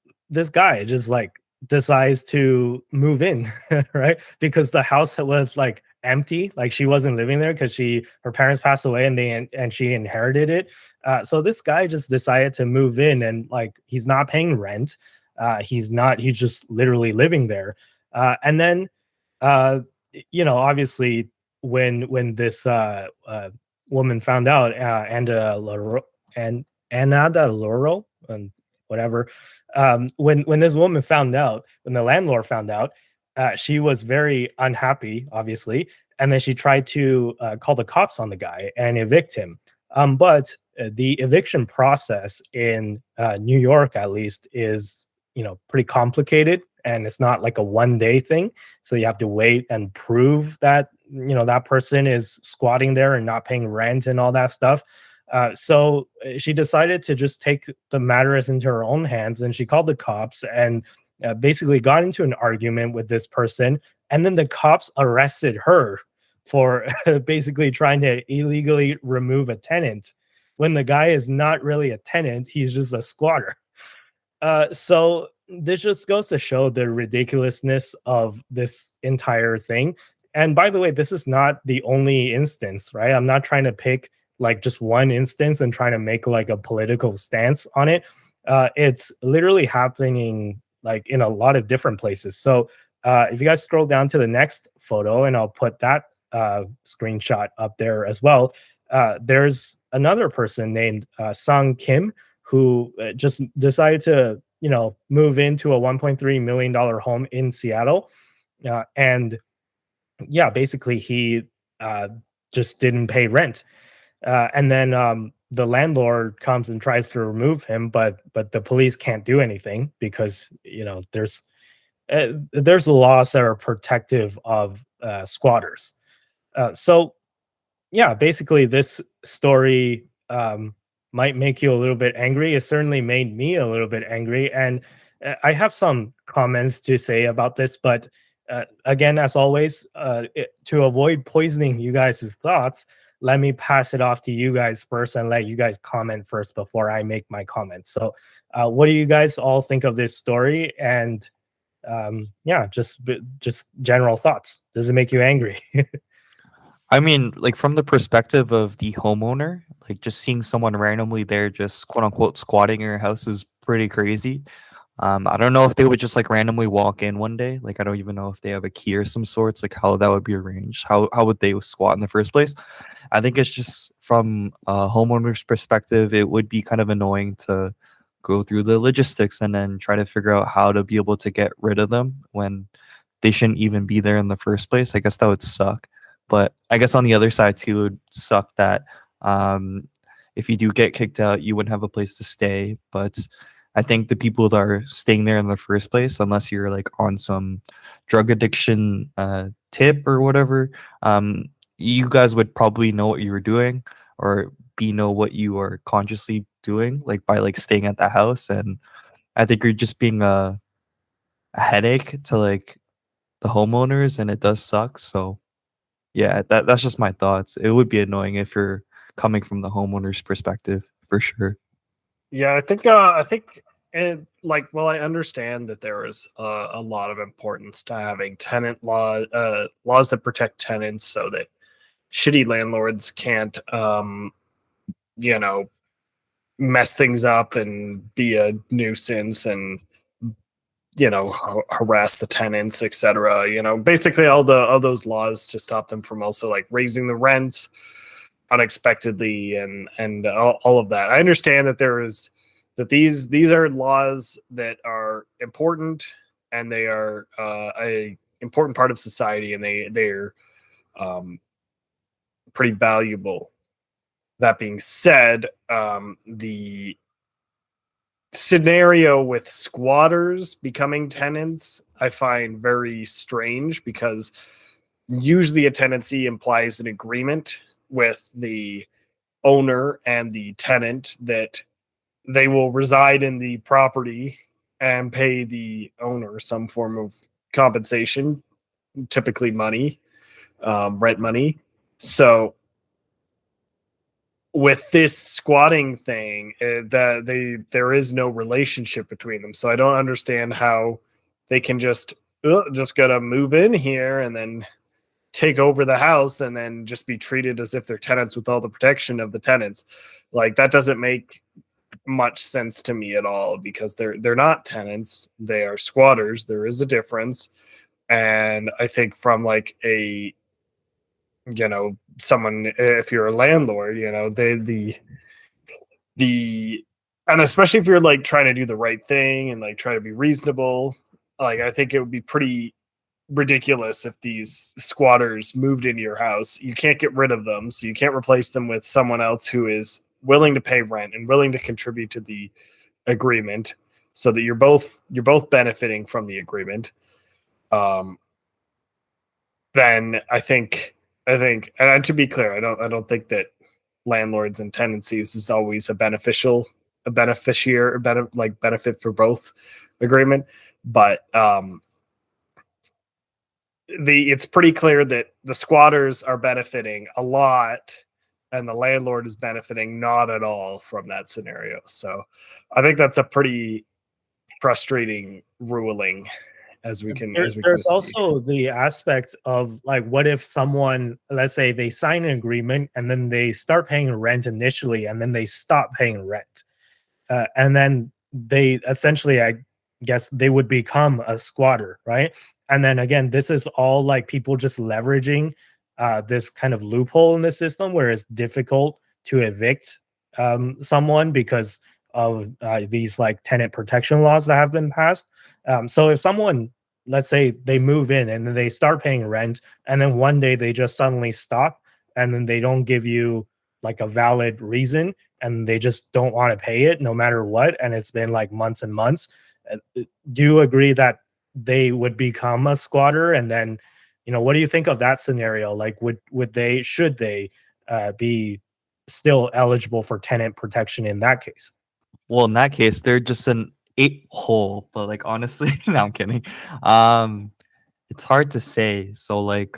guy just like decides to move in, right? Because the house was like empty, like she wasn't living there because her parents passed away and she inherited it. So this guy just decided to move in, and like he's not paying rent. He's just literally living there. And then obviously when this woman found out, and Anada Loro and whatever. When this woman found out, when the landlord found out, she was very unhappy, obviously, and then she tried to call the cops on the guy and evict him. But the eviction process in New York, at least, is pretty complicated, and it's not like a one-day thing. So you have to wait and prove that that person is squatting there and not paying rent and all that stuff. So she decided to just take the matters into her own hands, and she called the cops and basically got into an argument with this person. And then the cops arrested her for basically trying to illegally remove a tenant when the guy is not really a tenant, he's just a squatter. So this just goes to show the ridiculousness of this entire thing. And by the way, this is not the only instance, right? I'm not trying to pick like just one instance and trying to make like a political stance on it. It's literally happening like in a lot of different places. So if you guys scroll down to the next photo, and I'll put that screenshot up there as well, there's another person named Sung Kim who just decided to move into a $1.3 million home in Seattle. And yeah, basically he just didn't pay rent. And then the landlord comes and tries to remove him, but the police can't do anything because there's laws that are protective of squatters. So yeah, basically this story might make you a little bit angry. It certainly made me a little bit angry, and I have some comments to say about this. But again, as always, to avoid poisoning you guys' thoughts, let me pass it off to you guys first and let you guys comment first before I make my comments. So, what do you guys all think of this story? And yeah, just general thoughts. Does it make you angry? I mean, like from the perspective of the homeowner, like just seeing someone randomly there just quote unquote squatting in your house is pretty crazy. I don't know if they would just like randomly walk in one day. Like I don't even know if they have a key or some sorts, like how that would be arranged. How would they squat in the first place? I think it's just from a homeowner's perspective, it would be kind of annoying to go through the logistics and then try to figure out how to be able to get rid of them when they shouldn't even be there in the first place. I guess that would suck. But I guess on the other side too, it would suck that if you do get kicked out, you wouldn't have a place to stay. But I think the people that are staying there in the first place, unless you're like on some drug addiction tip or whatever, you guys would probably know what you were doing or know what you are consciously doing, like by like staying at that house. And I think you're just being a headache to like the homeowners, and it does suck. So yeah, that's just my thoughts. It would be annoying if you're coming from the homeowner's perspective, for sure. Yeah, I think like, well, I understand that there is a lot of importance to having tenant laws that protect tenants so that shitty landlords can't you know mess things up and be a nuisance and harass the tenants, etc. Basically all those laws to stop them from also like raising the rents unexpectedly and all of that. I understand that these are laws that are important, and they are a important part of society, and they're pretty valuable. That being said, the scenario with squatters becoming tenants I find very strange, because usually a tenancy implies an agreement with the owner and the tenant that they will reside in the property and pay the owner some form of compensation, typically money, rent money. So with this squatting thing, there is no relationship between them. So I don't understand how they can just gotta move in here and then take over the house and then just be treated as if they're tenants with all the protection of the tenants. Like, that doesn't make much sense to me at all, because they're not tenants, they are squatters. There is a difference. And I think from like a someone, if you're a landlord, the and especially if you're like trying to do the right thing and like try to be reasonable, like I think it would be pretty ridiculous if these squatters moved into your house. You can't get rid of them, so you can't replace them with someone else who is willing to pay rent and willing to contribute to the agreement, so that you're both benefiting from the agreement. Then I think, and to be clear, I don't think that landlords and tenancies is always a benefit for both agreement, but it's pretty clear that the squatters are benefiting a lot and the landlord is benefiting not at all from that scenario. So I think that's a pretty frustrating ruling, as we can There's see. also the aspect of like, what if someone, let's say they sign an agreement and then they start paying rent initially and then they stop paying rent, and then they essentially, I guess, they would become a squatter, right? And then again, this is all like people just leveraging this kind of loophole in the system where it's difficult to evict someone because of these like tenant protection laws that have been passed. So if someone, let's say they move in and then they start paying rent, and then one day they just suddenly stop, and then they don't give you like a valid reason, and they just don't want to pay it no matter what, and it's been like months and months, do you agree that they would become a squatter? And then, what do you think of that scenario? Like, should they be still eligible for tenant protection in that case? Well, in that case, they're just an 8-hole. But like honestly, no, I'm kidding. It's hard to say. So like,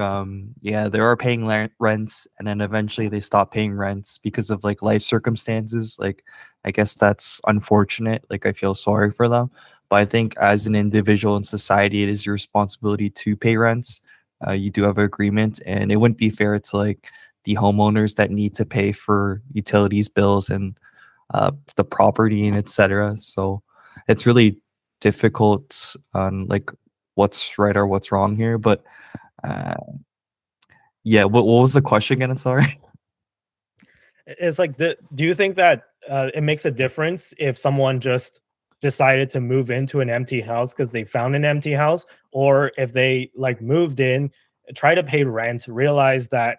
yeah, they are paying rents, and then eventually they stop paying rents because of like life circumstances. Like, I guess that's unfortunate. Like, I feel sorry for them. But I think as an individual in society, it is your responsibility to pay rents. You do have an agreement, and it wouldn't be fair to like the homeowners that need to pay for utilities bills and the property and etc. So it's really difficult on like what's right or what's wrong here. But yeah, what was the question again? Sorry. It's like, do you think that it makes a difference if someone just decided to move into an empty house because they found an empty house, or if they like moved in, try to pay rent, realize that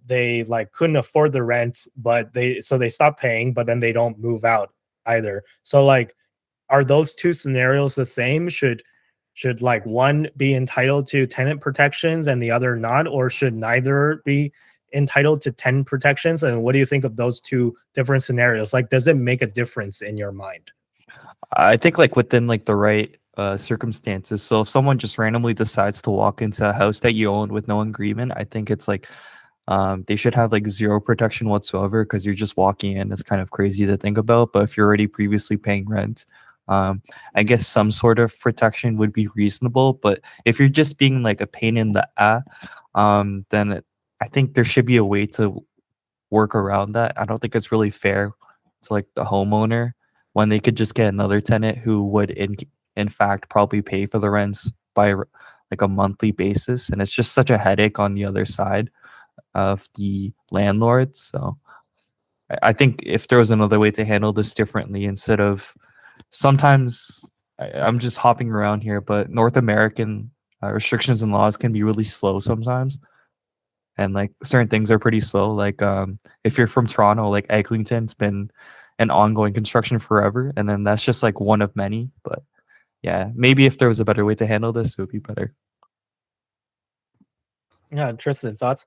they like couldn't afford the rent, but they stop paying, but then they don't move out either? So like, are those two scenarios the same? Should like one be entitled to tenant protections and the other not, or should neither be entitled to tenant protections? And what do you think of those two different scenarios? Like, does it make a difference in your mind? I think like within like the right circumstances. So if someone just randomly decides to walk into a house that you own with no agreement, I think it's like they should have like zero protection whatsoever, because you're just walking in. It's kind of crazy to think about. But if you're already previously paying rent, I guess some sort of protection would be reasonable. But if you're just being like a pain in the ass, then I think there should be a way to work around that. I don't think it's really fair to like the homeowner when they could just get another tenant who would in fact probably pay for the rents by like a monthly basis, and it's just such a headache on the other side of the landlords. So I think if there was another way to handle this differently, instead of sometimes I'm just hopping around here, but North American restrictions and laws can be really slow sometimes, and like certain things are pretty slow. Like if you're from Toronto, like Eglinton's been an ongoing construction forever, and then that's just like one of many. But yeah, maybe if there was a better way to handle this, it would be better. Yeah, Tristan, thoughts?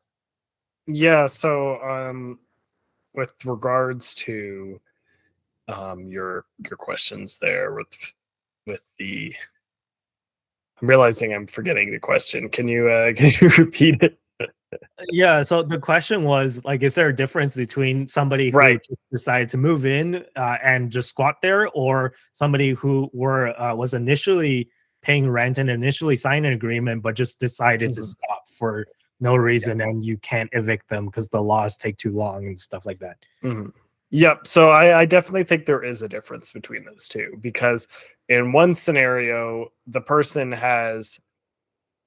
Yeah, so with regards to your questions there with the, I'm realizing I'm forgetting the question. Can you can you repeat it? Yeah, so the question was like, is there a difference between somebody who Right. just decided to move in and just squat there, or somebody who was initially paying rent and initially signed an agreement but just decided to Mhm. stop for no reason, and you can't evict them because the laws take too long and stuff like that? Mhm. Yep. So I definitely think there is a difference between those two, because in one scenario, the person has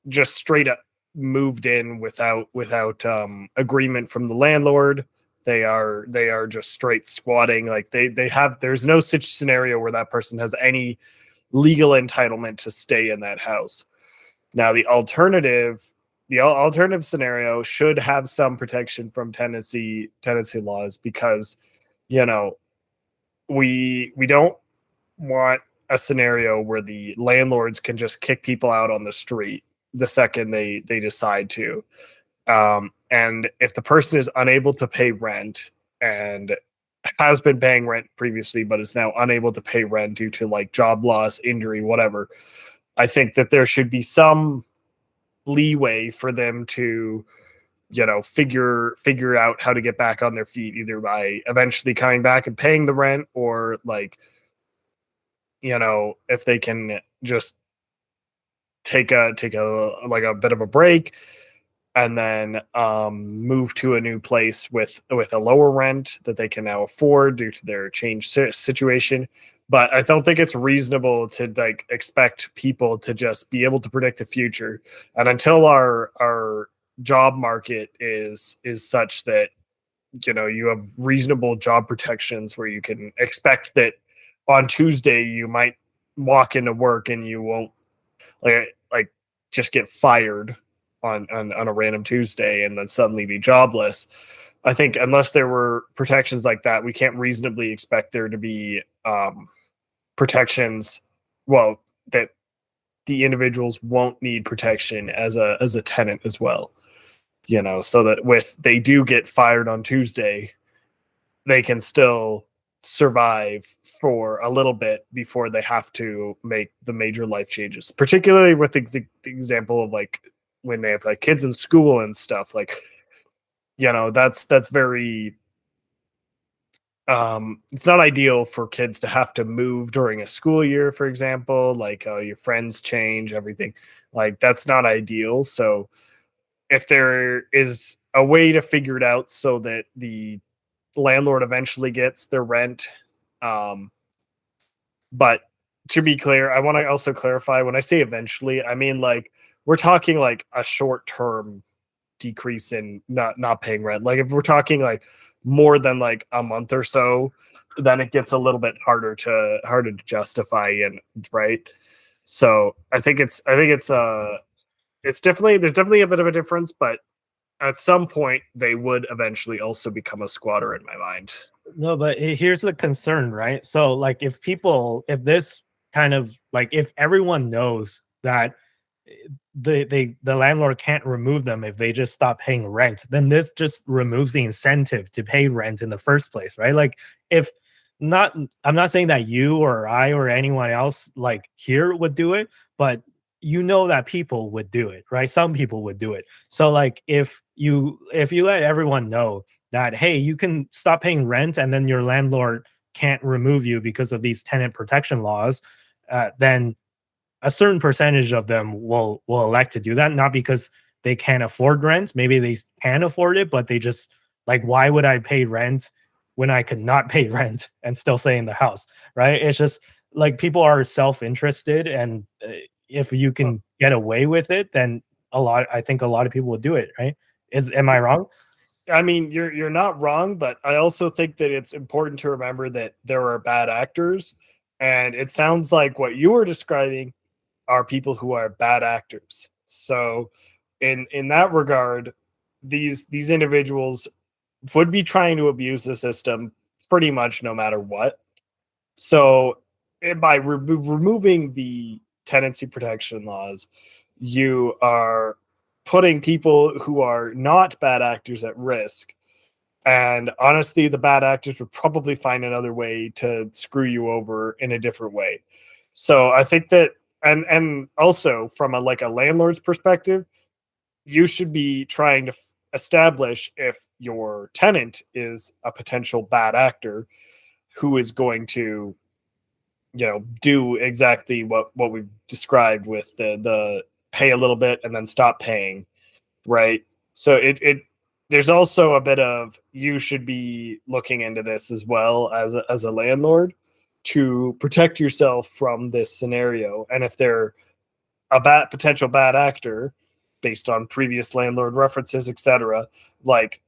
just straight up moved in without agreement from the landlord. They are just straight squatting. Like they have, there's no such scenario where that person has any legal entitlement to stay in that house. Now the alternative scenario should have some protection from tenancy laws, because you know we don't want a scenario where the landlords can just kick people out on the street the second they decide to. And if the person is unable to pay rent and has been paying rent previously but is now unable to pay rent due to like job loss, injury, whatever, I think that there should be some leeway for them to figure out how to get back on their feet, either by eventually coming back and paying the rent, or like if they can just take a like a bit of a break, and then move to a new place with a lower rent that they can now afford due to their changed situation. But I don't think it's reasonable to like expect people to just be able to predict the future. And until our job market is such that you have reasonable job protections, where you can expect that on Tuesday you might walk into work and you won't like just get fired on a random Tuesday and then suddenly be jobless. I think unless there were protections like that, we can't reasonably expect there to be protections. Well, that the individuals won't need protection as a tenant as well. So that with they do get fired on Tuesday, they can still survive for a little bit before they have to make the major life changes, particularly with the example of like when they have like kids in school and stuff. Like that's very it's not ideal for kids to have to move during a school year, for example. Like your friends change, everything, like that's not ideal. So if there is a way to figure it out so that the landlord eventually gets their rent. But to be clear, I want to also clarify, when I say eventually, I mean like we're talking like a short term decrease in not paying rent. Like if we're talking like more than like a month or so, then it gets a little bit harder to justify, and right. So it's definitely, there's definitely a bit of a difference, but at some point they would eventually also become a squatter in my mind. No, but here's the concern, right? So, like, if this kind of like, if everyone knows that the landlord can't remove them if they just stop paying rent, then this just removes the incentive to pay rent in the first place, right? Like, if not, I'm not saying that you or I or anyone else like here would do it, but that people would do it, right? Some people would do it. So, like, if you let everyone know that, hey, you can stop paying rent and then your landlord can't remove you because of these tenant protection laws, then a certain percentage of them will elect to do that, not because they can't afford rent. Maybe they can afford it, but they just like, why would I pay rent when I could not pay rent and still stay in the house, right? It's just like people are self-interested, and if you can get away with it, then I think a lot of people will do it, right? Am I wrong? I mean, you're not wrong, but I also think that it's important to remember that there are bad actors, and it sounds like what you were describing are people who are bad actors. So, in that regard, these individuals would be trying to abuse the system pretty much no matter what. So, by removing the tenancy protection laws, you are putting people who are not bad actors at risk. And honestly, the bad actors would probably find another way to screw you over in a different way. So I think that, and also from a like a landlord's perspective, you should be trying to establish if your tenant is a potential bad actor who is going to, do exactly what we've described with the pay a little bit and then stop paying, right? So it there's also a bit of, you should be looking into this as well as a landlord to protect yourself from this scenario. And if they're a potential bad actor based on previous landlord references, etc., like,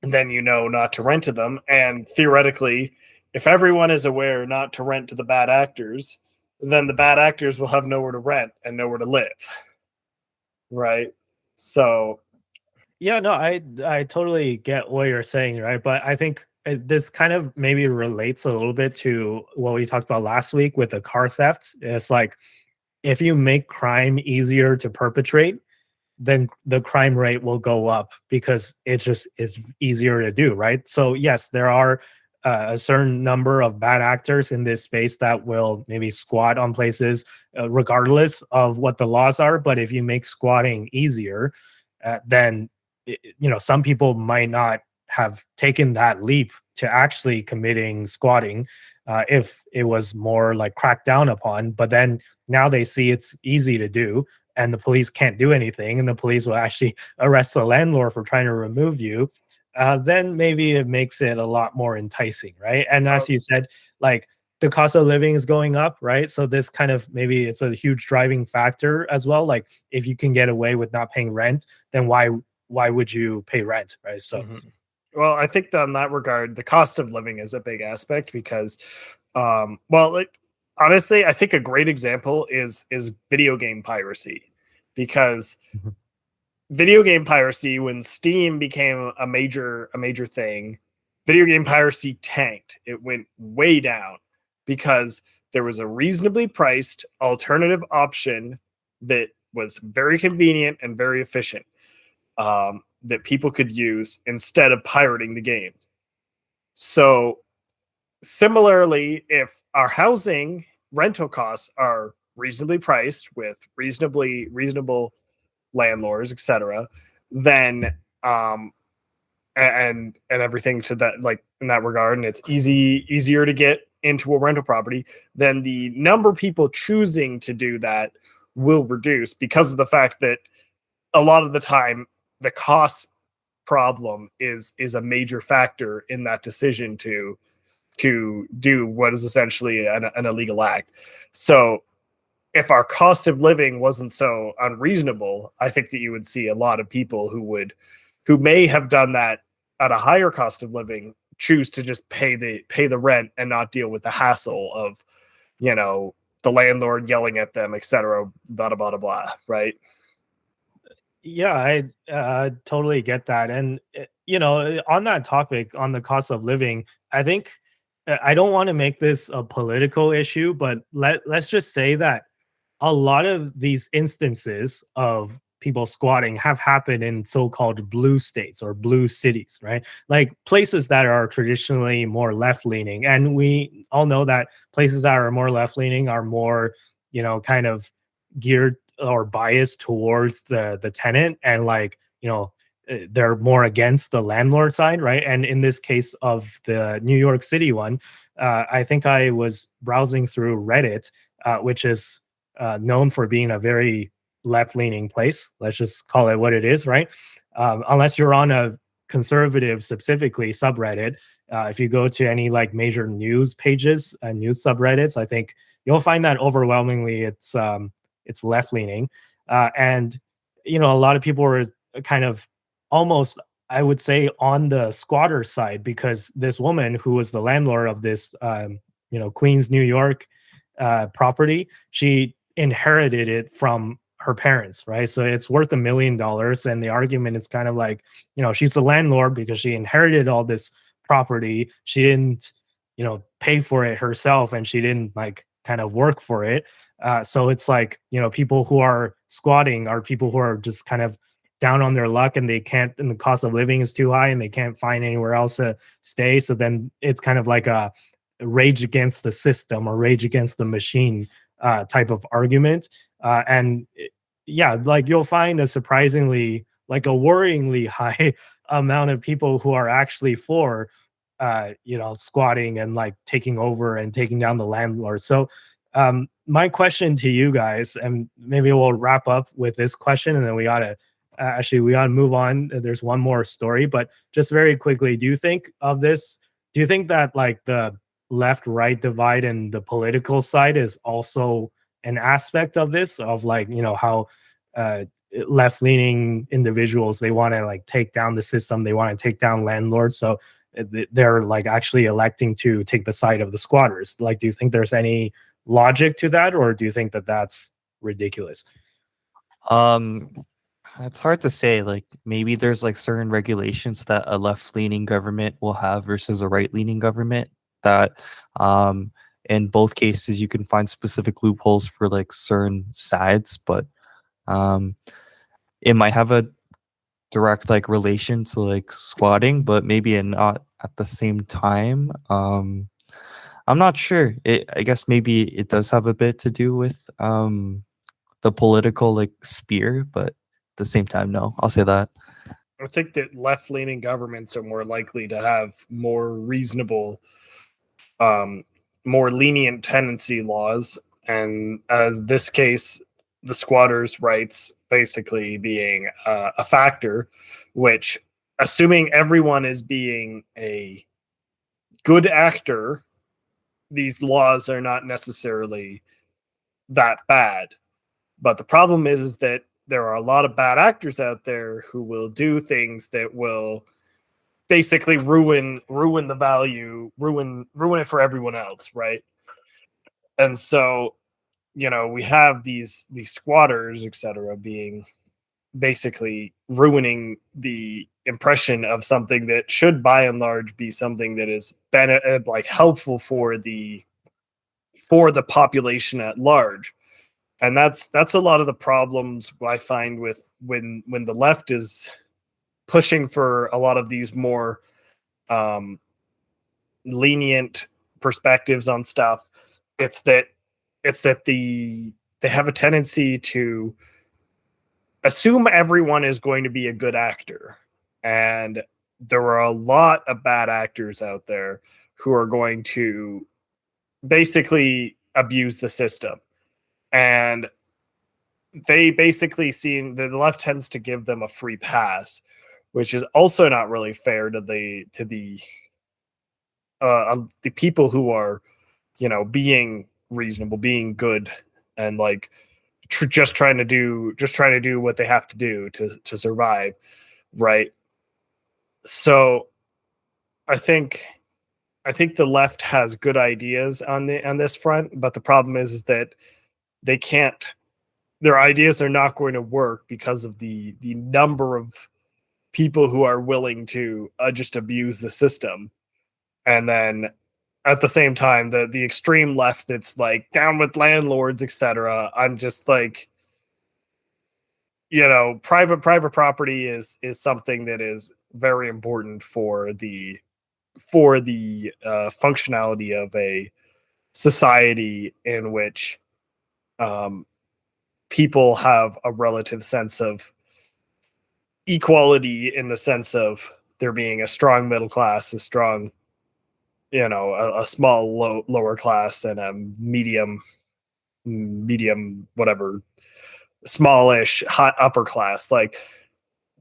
then not to rent to them. And theoretically, if everyone is aware not to rent to the bad actors, then the bad actors will have nowhere to rent and nowhere to live. Right? So Yeah, no, I totally get what you're saying, right? But I think this kind of maybe relates a little bit to what we talked about last week with the car theft. It's like, if you make crime easier to perpetrate, then the crime rate will go up because it just is easier to do, right? So yes, there are a certain number of bad actors in this space that will maybe squat on places regardless of what the laws are. But if you make squatting easier, then some people might not have taken that leap to actually committing squatting if it was more like cracked down upon. But then now they see it's easy to do, and the police can't do anything, and the police will actually arrest the landlord for trying to remove you. Then maybe it makes it a lot more enticing, right? And as you said, like, the cost of living is going up, right? So this kind of, maybe it's a huge driving factor as well. Like, if you can get away with not paying rent, then why would you pay rent, right? So well, I think that in that regard, the cost of living is a big aspect because, honestly, I think a great example is video game piracy, because Mhm. video game piracy, when Steam became a major thing, video game piracy tanked. It went way down because there was a reasonably priced alternative option that was very convenient and very efficient, that people could use instead of pirating the game. So similarly, if our housing rental costs are reasonably priced with reasonable landlords, etc., then and everything to that, like, in that regard, and it's easier to get into a rental property, then the number of people choosing to do that will reduce, because of the fact that a lot of the time the cost problem is a major factor in that decision to do what is essentially an illegal act. So if our cost of living wasn't so unreasonable, I think that you would see a lot of people who may have done that at a higher cost of living choose to just pay the rent and not deal with the hassle of, the landlord yelling at them, etc., blah blah blah blah, right? yeah, I totally get that. And on that topic, on the cost of living, I think I don't want to make this a political issue, but let's just say that a lot of these instances of people squatting have happened in so-called blue states or blue cities, right? Like places that are traditionally more left-leaning. And we all know that places that are more left-leaning are more, kind of geared or biased towards the tenant, and like, they're more against the landlord side, right? And in this case of the New York City one, I think I was browsing through Reddit, which is known for being a very left-leaning place. Let's just call it what it is, right? Unless you're on a conservative, specifically subreddit, If you go to any like major news pages and news subreddits, I think you'll find that overwhelmingly it's left leaning, and you know, a lot of people were kind of almost, I would say, on the squatter side, because this woman who was the landlord of this you know, Queens, New York property, she inherited it from her parents, right? So it's worth $1 million, and the argument is kind of like, you know, she's the landlord because she inherited all this property. She didn't, you know, pay for it herself, and she didn't like kind of work for it. So it's like, you know, people who are squatting are people who are just kind of down on their luck, and they can't, and the cost of living is too high, and they can't find anywhere else to stay. So then it's kind of like a rage against the system or rage against the machine type of argument. Yeah, like you'll find a surprisingly, like a worryingly high amount of people who are actually for you know, squatting and like taking over and taking down the landlord. So my question to you guys, and maybe we'll wrap up with this question, and then we gotta actually we gotta move on. There's one more story, but just very quickly, do you think of this? Do you think that like the left right divide in the political side is also an aspect of this, of like, you know, how uh left leaning individuals, they want to like take down the system, they want to take down landlords, so they're like actually electing to take the side of the squatters? Like, do you think there's any logic to that, or do you think that that's ridiculous? Um, it's hard to say. Like maybe there's like certain regulations that a left-leaning government will have versus a right-leaning government that in both cases you can find specific loopholes for like certain sides, but um it might have a direct like relation to like squatting, but maybe not at the same time. I'm not sure. I guess maybe it does have a bit to do with the political like sphere, but at the same time, no, I'll say that. I think that left-leaning governments are more likely to have more reasonable, more lenient tenancy laws, and as this case, the squatters' rights basically being a factor, which, assuming everyone is being a good actor, these laws are not necessarily that bad. But the problem is that there are a lot of bad actors out there who will do things that will basically ruin the value, ruin it for everyone else, right? And so, you know, we have these squatters, etc., being basically ruining the impression of something that should by and large be something that is like helpful for the population at large. And that's a lot of the problems I find with when the left is pushing for a lot of these more lenient perspectives on stuff. It's that they have a tendency to assume everyone is going to be a good actor, and there are a lot of bad actors out there who are going to basically abuse the system. And they basically seem, the left tends to give them a free pass, which is also not really fair to the people who are, you know, being reasonable, being good, and like just trying to do what they have to do to survive, right? So I think the left has good ideas on this front, but the problem is that they can't, their ideas are not going to work because of the number of people who are willing to just abuse the system. And then at the same time, the extreme left that's like down with landlords, etc. I'm just like, you know, private property is something that is very important for the functionality of a society in which people have a relative sense of equality, in the sense of there being a strong middle class, a strong, you know, a small lower class, and a medium whatever, smallish hot upper class. Like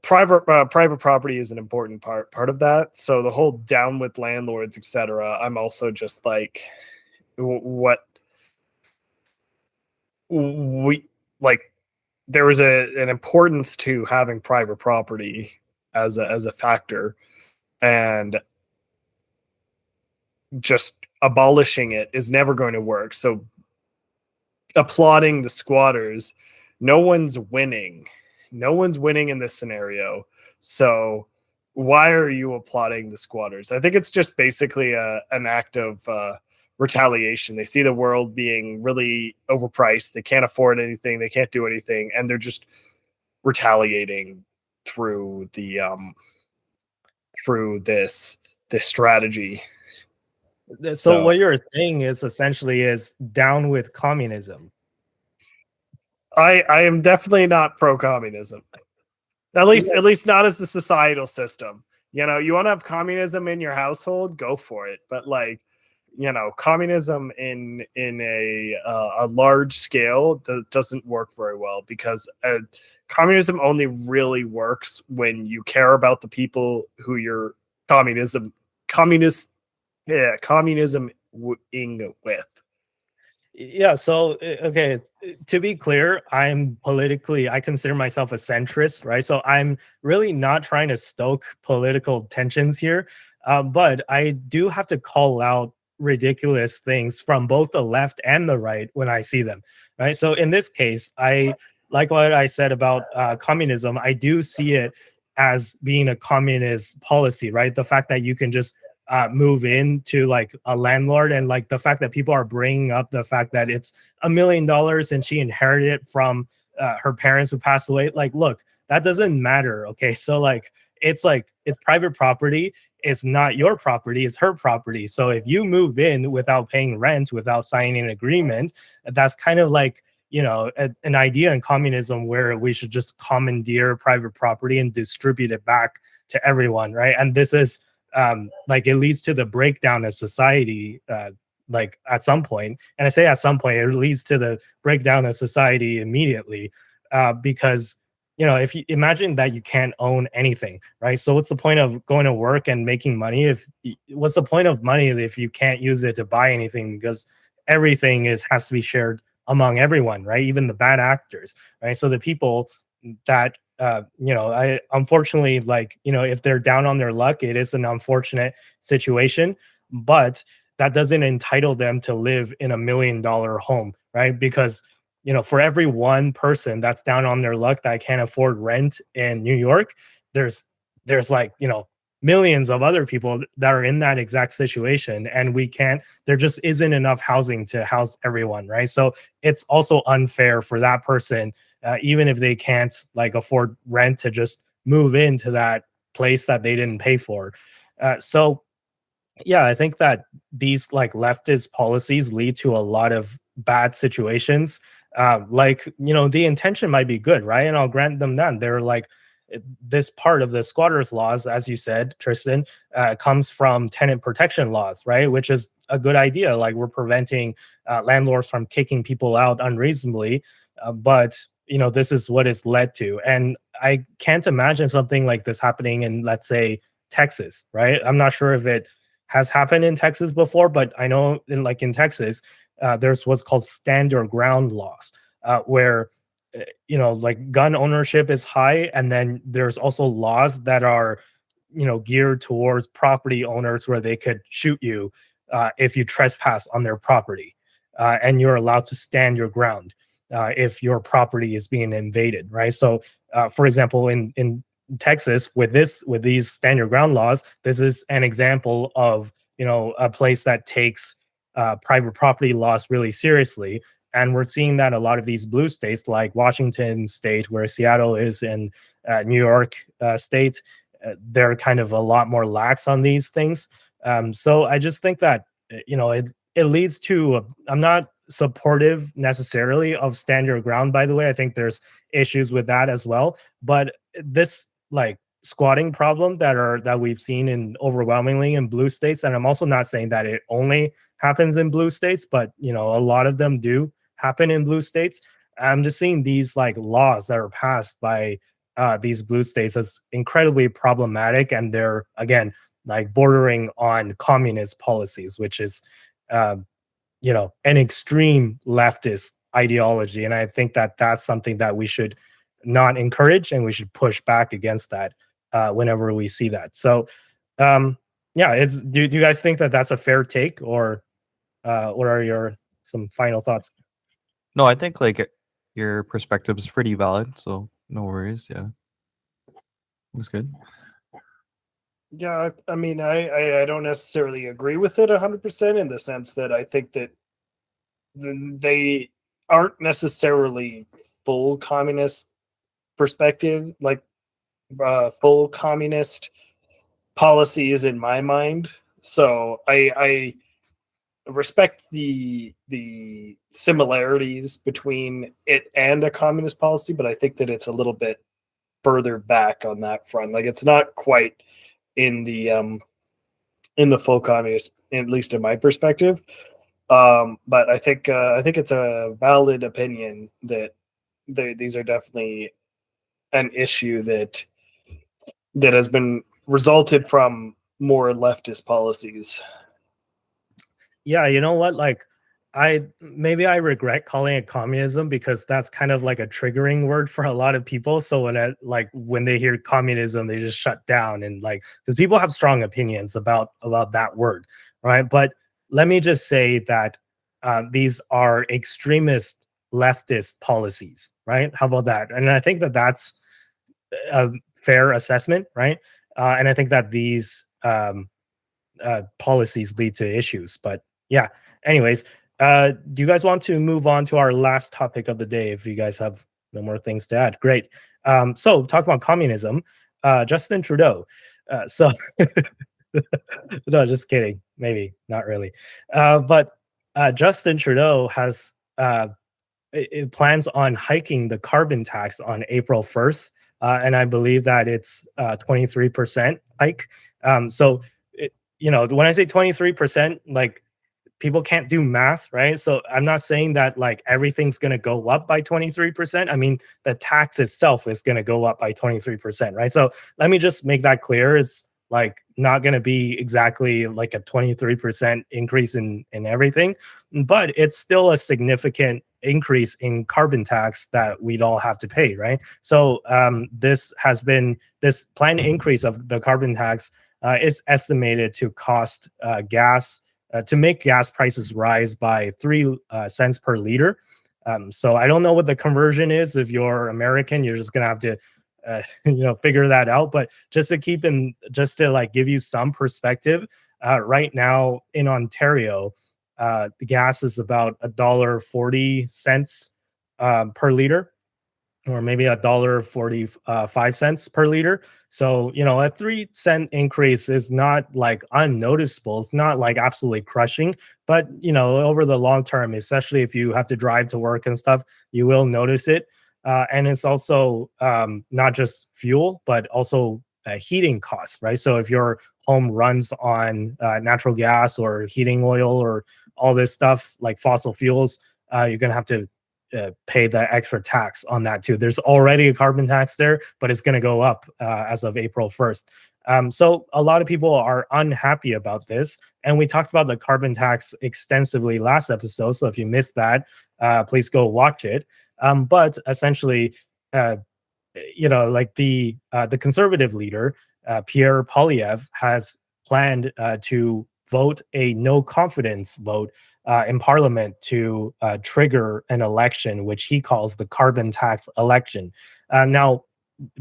private property is an important part of that. So the whole down with landlords, etc. I'm also just like, what we like. There was an importance to having private property as a factor, and just abolishing it is never going to work. So applauding the squatters, no one's winning. No one's winning in this scenario. So why are you applauding the squatters? I think it's just basically an act of retaliation. They see the world being really overpriced. They can't afford anything. They can't do anything, and they're just retaliating through the through this strategy. So what you're saying is essentially is down with communism. I am definitely not pro-communism. At least not as the societal system. You know, you want to have communism in your household, go for it. But like, you know, communism in a large scale doesn't work very well, because communism only really works when you care about the people who you're communism with. Yeah, so okay, to be clear, I consider myself a centrist, right? So I'm really not trying to stoke political tensions here, but I do have to call out ridiculous things from both the left and the right when I see them, right? So in this case, I like what I said about communism. I do see it as being a communist policy, right? The fact that you can just move into like a landlord, and like the fact that people are bringing up the fact that it's $1 million and she inherited it from her parents who passed away. Like, look, that doesn't matter. Okay, so like it's private property. It's not your property, it's her property. So if you move in without paying rent, without signing an agreement, that's kind of like, you know, an idea in communism where we should just commandeer private property and distribute it back to everyone, right? And this is like, it leads to the breakdown of society, like at some point. And I say at some point, it leads to the breakdown of society immediately, because, you know, if you imagine that you can't own anything, right? So what's the point of going to work and making money what's the point of money if you can't use it to buy anything? Because everything has to be shared among everyone, right? Even the bad actors, right? So the people that you know, I unfortunately, like, you know, if they're down on their luck, it is an unfortunate situation, but that doesn't entitle them to live in $1 million home, right? Because, you know, for every one person that's down on their luck that can't afford rent in New York, there's like, you know, millions of other people that are in that exact situation, and there just isn't enough housing to house everyone, right? So it's also unfair for that person, even if they can't like afford rent, to just move into that place that they didn't pay for. So yeah, I think that these like leftist policies lead to a lot of bad situations. Like, you know, the intention might be good, right? And I'll grant them that. They're like, this part of the squatters laws, as you said, Tristan, comes from tenant protection laws, right? Which is a good idea. Like, we're preventing landlords from kicking people out unreasonably. But, you know, this is what it's led to. And I can't imagine something like this happening in, let's say, Texas, right? I'm not sure if it has happened in Texas before, but I know in Texas, there's what's called stand your ground laws, where you know, like gun ownership is high, and then there's also laws that are, you know, geared towards property owners where they could shoot you if you trespass on their property, and you're allowed to stand your ground if your property is being invaded, right? So, for example, in Texas, with these stand your ground laws, this is an example of, you know, a place that takes private property laws really seriously. And we're seeing that a lot of these blue states, like Washington State, where Seattle is, and New York State, they're kind of a lot more lax on these things. So I just think that, you know, it leads to, I'm not supportive necessarily of stand your ground, by the way. I think there's issues with that as well. But this like squatting problem that we've seen in overwhelmingly in blue states, and I'm also not saying that it only happens in blue states, but, you know, a lot of them do happen in blue states. I'm just seeing these like laws that are passed by these blue states as incredibly problematic, and they're again like bordering on communist policies, which is an extreme leftist ideology. And I think that that's something that we should not encourage, and we should push back against that whenever we see that. So do you guys think that that's a fair take, or what are your some final thoughts? No, I think like your perspective is pretty valid, so no worries. Yeah, it's good. Yeah, I mean, I don't necessarily agree with it 100% in the sense that I think that they aren't necessarily full communist perspective, like full communist policies in my mind. So I respect the similarities between it and a communist policy, but I think that it's a little bit further back on that front. Like it's not quite in the full communist, at least in my perspective. But I think it's a valid opinion that these are definitely an issue that has been resulted from more leftist policies. Yeah, you know what? Like, I regret calling it communism, because that's kind of like a triggering word for a lot of people. So when they hear communism, they just shut down, and like, because people have strong opinions about that word, right? But let me just say that these are extremist leftist policies, right? How about that? And I think that that's a fair assessment, right? And I think that these policies lead to issues. But yeah, anyways, do you guys want to move on to our last topic of the day? If you guys have no more things to add, great. So talk about communism. Justin Trudeau. So no, just kidding. Maybe not really. But Justin Trudeau has it plans on hiking the carbon tax on April 1st. And I believe that it's 23% hike. So when I say 23%, like, people can't do math, right? So I'm not saying that like everything's going to go up by 23%. I mean, the tax itself is going to go up by 23%, right? So let me just make that clear. It's like not going to be exactly like a 23% increase in everything, but it's still a significant increase in carbon tax that we'd all have to pay, right? So this planned increase of the carbon tax is estimated to cost to make gas prices rise by 3 cents per liter. So I don't know what the conversion is. If you're American, you're just gonna have to figure that out. But just to like give you some perspective, right now in Ontario, the gas is about $1.40 per liter, or maybe $1.45 per liter. So, a 3 cent increase is not like unnoticeable. It's not like absolutely crushing, but over the long term, especially if you have to drive to work and stuff, you will notice it. And it's also not just fuel, but also heating costs, right? So if your home runs on natural gas or heating oil or all this stuff like fossil fuels, you're going to have to pay the extra tax on that too. There's already a carbon tax there, but it's going to go up as of April 1st. So a lot of people are unhappy about this, and we talked about the carbon tax extensively last episode. So if you missed that, please go watch it. But essentially, like the conservative leader, Pierre Poilievre, has planned to vote a no confidence vote in Parliament to trigger an election, which he calls the carbon tax election. Now,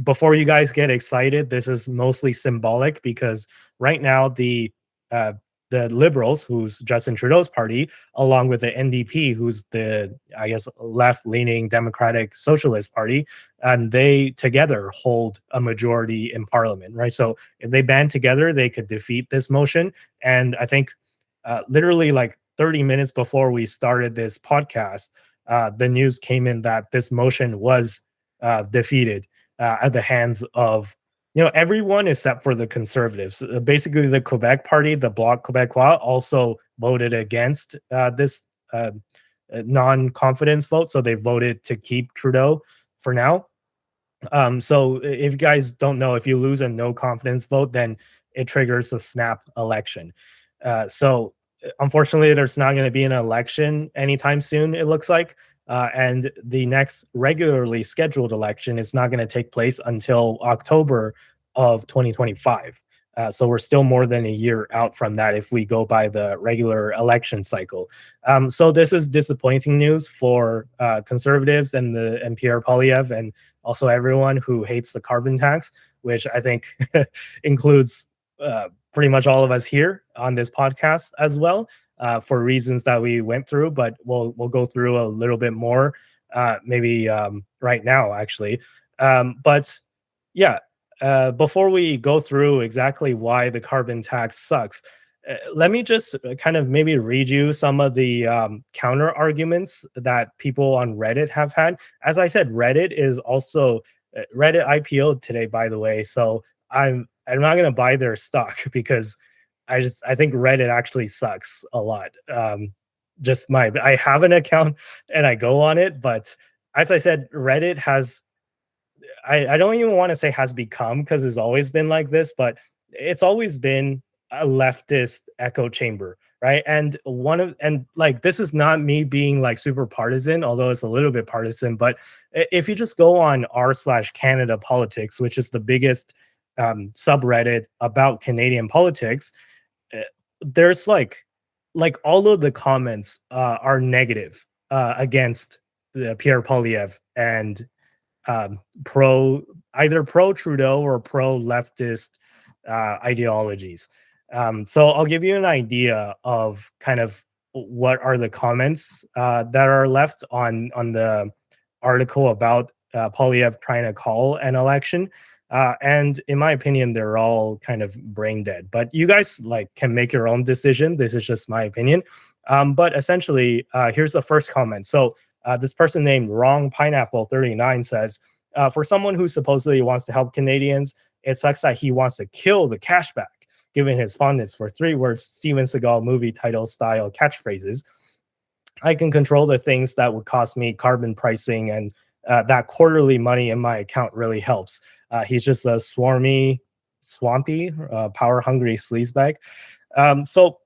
before you guys get excited, this is mostly symbolic, because right now the Liberals, who's Justin Trudeau's party, along with the NDP, who's the, I guess, left-leaning Democratic Socialist Party, and they together hold a majority in Parliament, right? So if they band together, they could defeat this motion. And I think literally like 30 minutes before we started this podcast, the news came in that this motion was defeated at the hands of everyone except for the Conservatives. Basically, the Quebec Party, the Bloc Québécois, also voted against this non-confidence vote. So they voted to keep Trudeau for now. So if you guys don't know, if you lose a no confidence vote, then it triggers the snap election. So unfortunately, there's not going to be an election anytime soon, it looks like. And the next regularly scheduled election is not going to take place until October of 2025. So we're still more than a year out from that if we go by the regular election cycle. So this is disappointing news for conservatives and Pierre Poilievre and also everyone who hates the carbon tax, which I think includes pretty much all of us here on this podcast as well, for reasons that we went through. But we'll go through a little bit more, maybe right now, actually. But yeah, before we go through exactly why the carbon tax sucks, let me just kind of maybe read you some of the counter arguments that people on Reddit have had. As I said, Reddit is also Reddit IPO'd today, by the way. So I'm not gonna buy their stock because I think Reddit actually sucks a lot. I have an account and I go on it, but as I said, Reddit has I don't even want to say has become, because it's always been like this, but it's always been a leftist echo chamber, right? And like, this is not me being like super partisan, although it's a little bit partisan. But if you just go on r/Canada politics, which is the biggest subreddit about Canadian politics, there's like all of the comments are negative against Pierre Poilievre and either pro Trudeau or pro leftist ideologies. So I'll give you an idea of kind of what are the comments that are left on the article about Poilievre trying to call an election. And in my opinion, they're all kind of brain dead. But you guys like can make your own decision. This is just my opinion. But essentially, here's the first comment. So this person named Wrong Pineapple 39 says, for someone who supposedly wants to help Canadians, it sucks that he wants to kill the cashback, given his fondness for 3 words Steven Seagal movie title style catchphrases. I can control the things that would cost me carbon pricing, and that quarterly money in my account really helps. He's just a swampy, power-hungry sleazebag. So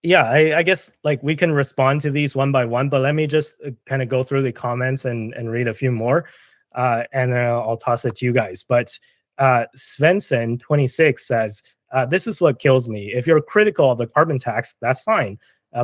yeah, I guess like we can respond to these one by one, but let me just kind of go through the comments and read a few more, and then I'll toss it to you guys. But Svensson26 says, this is what kills me. If you're critical of the carbon tax, that's fine.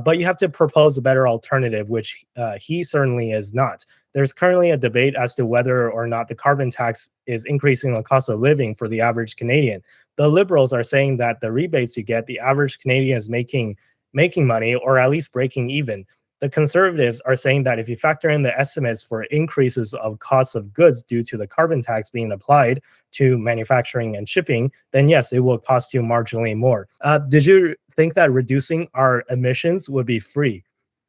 But you have to propose a better alternative, which he certainly is not. There's currently a debate as to whether or not the carbon tax is increasing the cost of living for the average Canadian. The Liberals are saying that the rebates you get, the average Canadian is making money, or at least breaking even. The Conservatives are saying that if you factor in the estimates for increases of costs of goods due to the carbon tax being applied to manufacturing and shipping, then yes, it will cost you marginally more. Did you think that reducing our emissions would be free?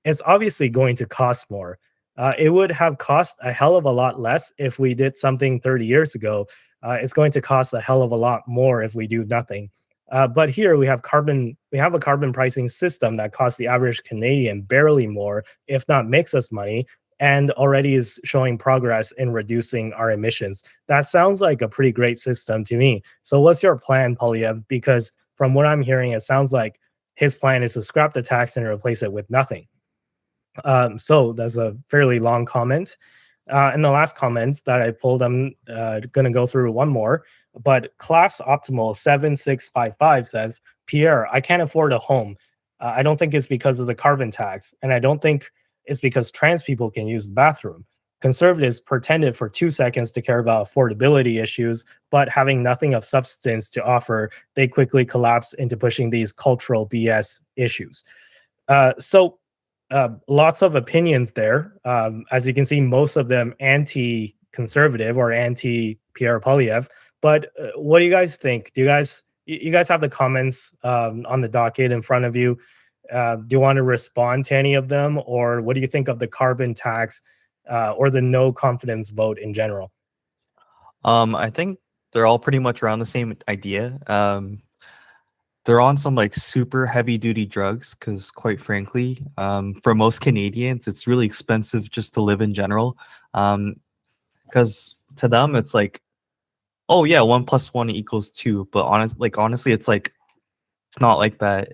It's obviously going to cost more. It would have cost a hell of a lot less if we did something 30 years ago. It's going to cost a hell of a lot more if we do nothing. But here we have a carbon pricing system that costs the average Canadian barely more, if not makes us money, and already is showing progress in reducing our emissions. That sounds like a pretty great system to me. So what's your plan, Poilievre? Because from what I'm hearing, it sounds like his plan is to scrap the tax and replace it with nothing. So that's a fairly long comment. And the last comment that I pulled, I'm going to go through one more. But Class Optimal 7655 says, Pierre, I can't afford a home. I don't think it's because of the carbon tax. And I don't think it's because trans people can use the bathroom. Conservatives pretended for 2 seconds to care about affordability issues, but having nothing of substance to offer, they quickly collapse into pushing these cultural BS issues. So lots of opinions there. As you can see, most of them anti-conservative or anti-Pierre Poilievre. But what do you guys think? Do you guys have the comments on the docket in front of you? Do you want to respond to any of them, or what do you think of the carbon tax or the no confidence vote in general? I think they're all pretty much around the same idea. They're on some like super heavy duty drugs because, quite frankly, for most Canadians, it's really expensive just to live in general. Because to them it's like, oh yeah, 1+1 = 2. But honestly, it's like it's not like that.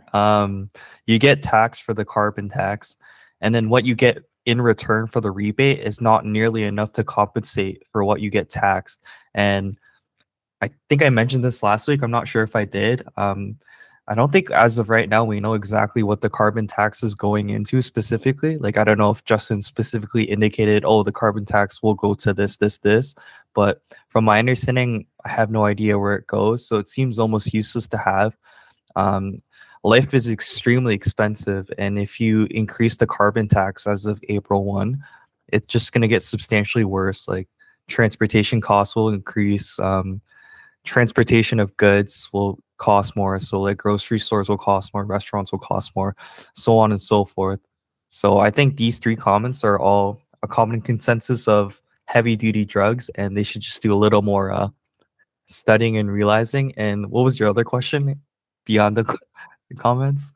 You get taxed for the carbon tax, and then what you get in return for the rebate is not nearly enough to compensate for what you get taxed. And I think I mentioned this last week. I'm not sure if I did. I don't think as of right now we know exactly what the carbon tax is going into specifically. Like, I don't know if Justin specifically indicated, oh, the carbon tax will go to this. But from my understanding, I have no idea where it goes. So it seems almost useless to have. Life is extremely expensive, and if you increase the carbon tax as of April 1, it's just going to get substantially worse. Like, transportation costs will increase. Transportation of goods will cost more. So like grocery stores will cost more, restaurants will cost more, so on and so forth. So I think these three comments are all a common consensus of heavy duty drugs, and they should just do a little more studying and realizing. And what was your other question beyond the comments?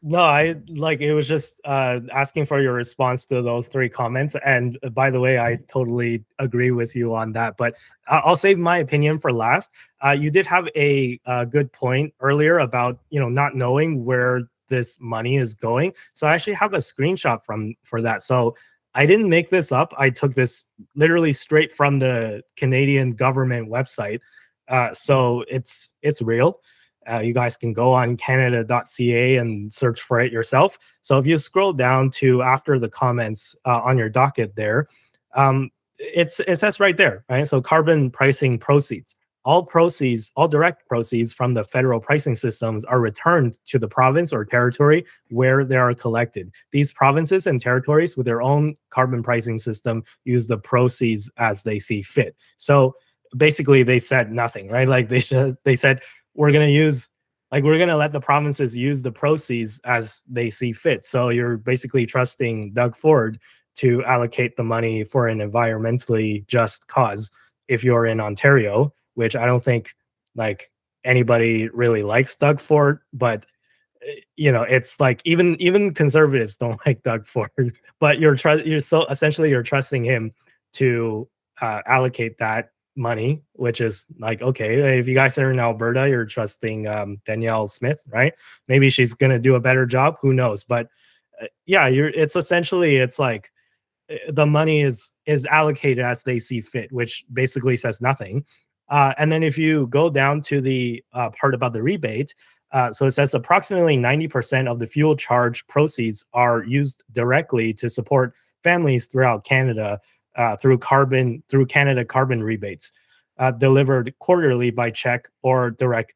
No, I like it was just asking for your response to those three comments. And by the way, I totally agree with you on that. But I'll save my opinion for last. You did have a good point earlier about not knowing where this money is going. So I actually have a screenshot for that. So I didn't make this up. I took this literally straight from the Canadian government website. So it's real. You guys can go on canada.ca and search for it yourself. So if you scroll down to after the comments on your docket there, it says right there, right? So carbon pricing proceeds. All direct proceeds from the federal pricing systems are returned to the province or territory where they are collected. These provinces and territories with their own carbon pricing system use the proceeds as they see fit. So basically they said nothing, right? Like they said, we're going to let the provinces use the proceeds as they see fit. So you're basically trusting Doug Ford to allocate the money for an environmentally just cause if you're in Ontario, which I don't think like anybody really likes Doug Ford, but it's like even conservatives don't like Doug Ford, but you're trusting him to allocate that money, which is like, okay, if you guys are in Alberta, you're trusting Danielle Smith, right? Maybe she's gonna do a better job, who knows? But it's like the money is allocated as they see fit, which basically says nothing. And then if you go down to the part about the rebate, so it says approximately 90% of the fuel charge proceeds are used directly to support families throughout Canada through Canada carbon rebates, delivered quarterly by check or direct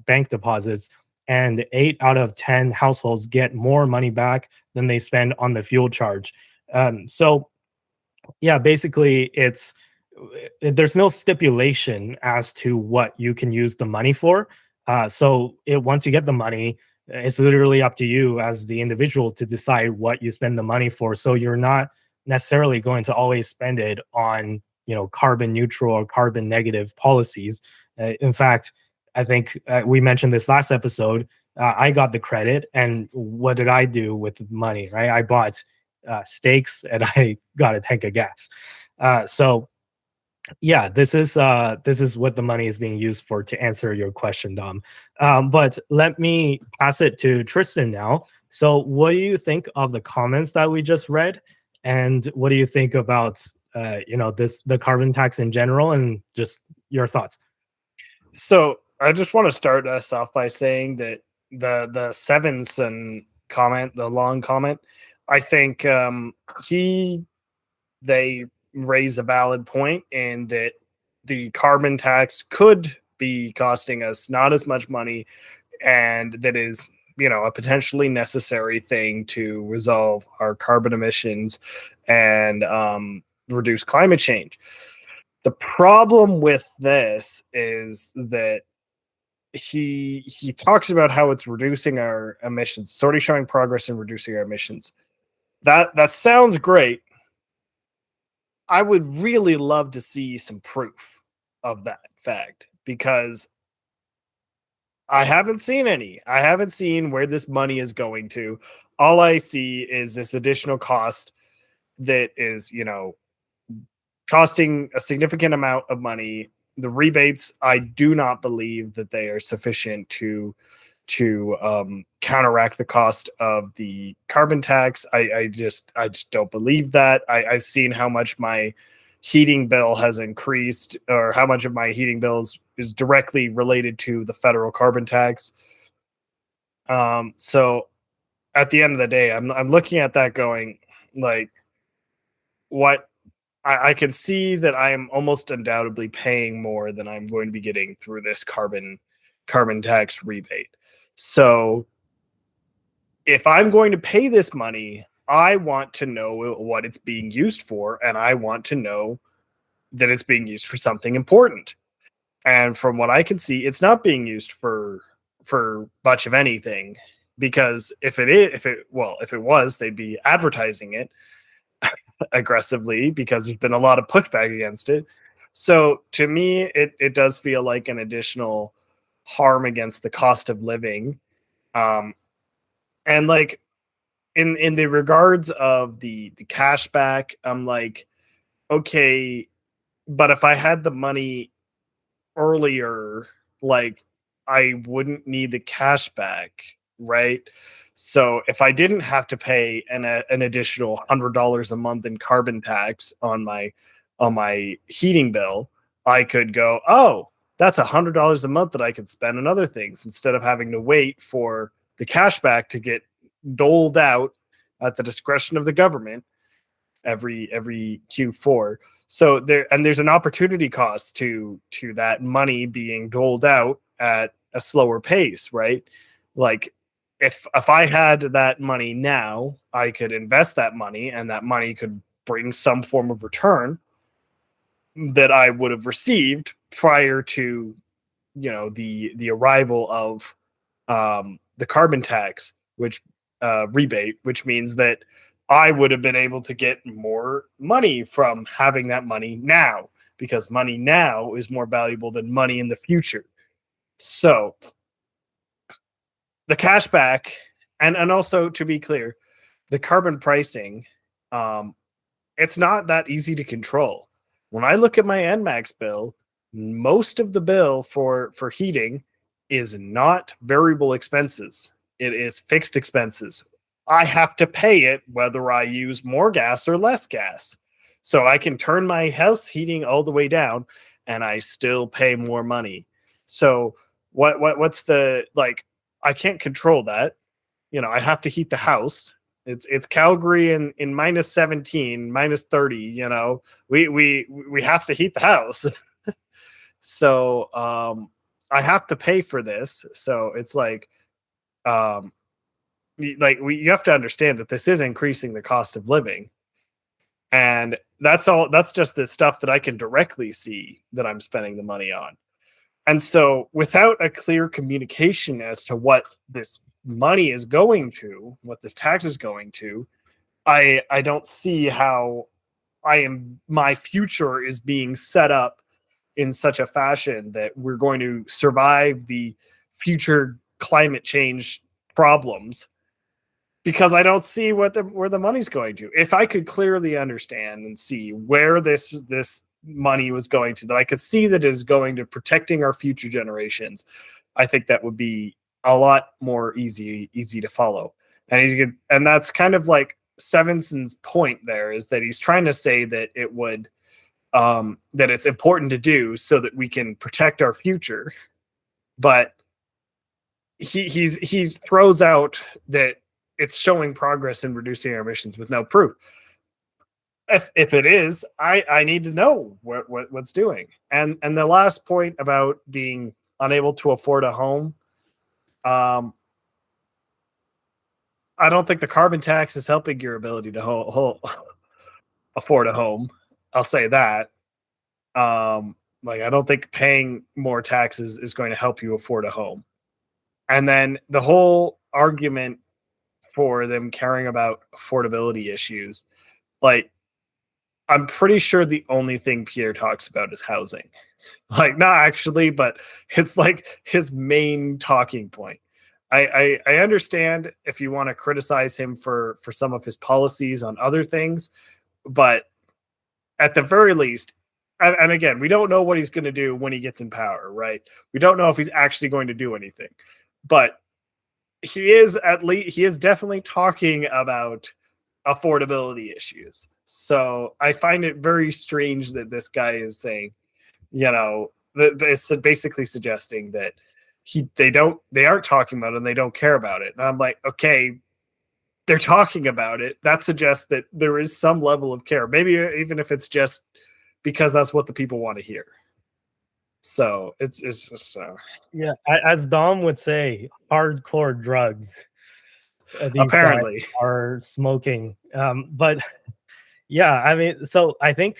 bank deposits. And 8 out of 10 households get more money back than they spend on the fuel charge. So yeah, basically there's no stipulation as to what you can use the money for. So once you get the money, it's literally up to you as the individual to decide what you spend the money for. So you're not necessarily going to always spend it on carbon neutral or carbon negative policies. In fact, I think we mentioned this last episode. I got the credit, and what did I do with the money? Right, I bought steaks and I got a tank of gas. So yeah, this is what the money is being used for, to answer your question, Dom. But let me pass it to Tristan now. So what do you think of the comments that we just read? And what do you think about the carbon tax in general, and just your thoughts? So I just want to start us off by saying that the Sevenson comment, the long comment, I think they raise a valid point in that the carbon tax could be costing us not as much money, and that is a potentially necessary thing to resolve our carbon emissions and reduce climate change. The problem with this is that he talks about how it's reducing our emissions. It's already showing progress in reducing our emissions. That sounds great. I would really love to see some proof of that fact, because I haven't seen any. I haven't seen where this money is going to. All I see is this additional cost that is, costing a significant amount of money. The rebates, I do not believe that they are sufficient to counteract the cost of the carbon tax. I just don't believe that. I've seen how much my heating bill has increased, or how much of my heating bills is directly related to the federal carbon tax. So at the end of the day, I'm looking at that going like, what I can see that I am almost undoubtedly paying more than I'm going to be getting through this carbon tax rebate. So if I'm going to pay this money, I want to know what it's being used for, and I want to know that it's being used for something important. And from what I can see, it's not being used for much of anything, because if it was, they'd be advertising it aggressively, because there's been a lot of pushback against it. So to me, it does feel like an additional harm against the cost of living. And like in the regards of the cashback, I'm like, okay, but if I had the money earlier, like, I wouldn't need the cash back, right? So if I didn't have to pay an additional $100 a month in carbon tax on my heating bill, I could go, oh, that's $100 a month that I could spend on other things, instead of having to wait for the cash back to get doled out at the discretion of the government every Q4. So there's an opportunity cost to that money being doled out at a slower pace, right? Like, if I had that money now, I could invest that money, and that money could bring some form of return that I would have received prior to, the arrival of the carbon tax, which rebate, which means that I would have been able to get more money from having that money now, because money now is more valuable than money in the future. So the cashback, and also, to be clear, the carbon pricing, it's not that easy to control. When I look at my NMAX bill, most of the bill for heating is not variable expenses. It is fixed expenses. I have to pay it whether I use more gas or less gas. So I can turn my house heating all the way down and I still pay more money. So what's the, like, I can't control that. I have to heat the house. It's Calgary in -17, -30, we have to heat the house. So I have to pay for this. So it's like, you have to understand that this is increasing the cost of living, and that's just the stuff that I can directly see that I'm spending the money on. And so without a clear communication as to what this money is going to, what this tax is going to, I don't see how my future is being set up in such a fashion that we're going to survive the future climate change problems, because I don't see where the money's going to. If I could clearly understand and see where this money was going to, that I could see that it is going to protecting our future generations, I think that would be a lot more easy to follow. And that's kind of like Sevenson's point there, is that he's trying to say that it would that it's important to do so that we can protect our future, but he throws out that it's showing progress in reducing our emissions with no proof. If it is, I need to know what's doing. And the last point about being unable to afford a home, I don't think the carbon tax is helping your ability to afford a home. I'll say that. Like, I don't think paying more taxes is going to help you afford a home. And then the whole argument for them caring about affordability issues, like, I'm pretty sure the only thing Pierre talks about is housing. Like, not actually, but it's like his main talking point. I understand if you want to criticize him for some of his policies on other things, but at the very least, and again, we don't know what he's going to do when he gets in power, right? We don't know if he's actually going to do anything, but he is definitely talking about affordability issues. So I find it very strange that this guy is saying, it's basically suggesting that they aren't talking about it and they don't care about it. And I'm like, okay, they're talking about it. That suggests that there is some level of care, maybe even if it's just because that's what the people want to hear. So it's just yeah, as Dom would say, hardcore drugs. These apparently guys are smoking. But yeah, I mean, so I think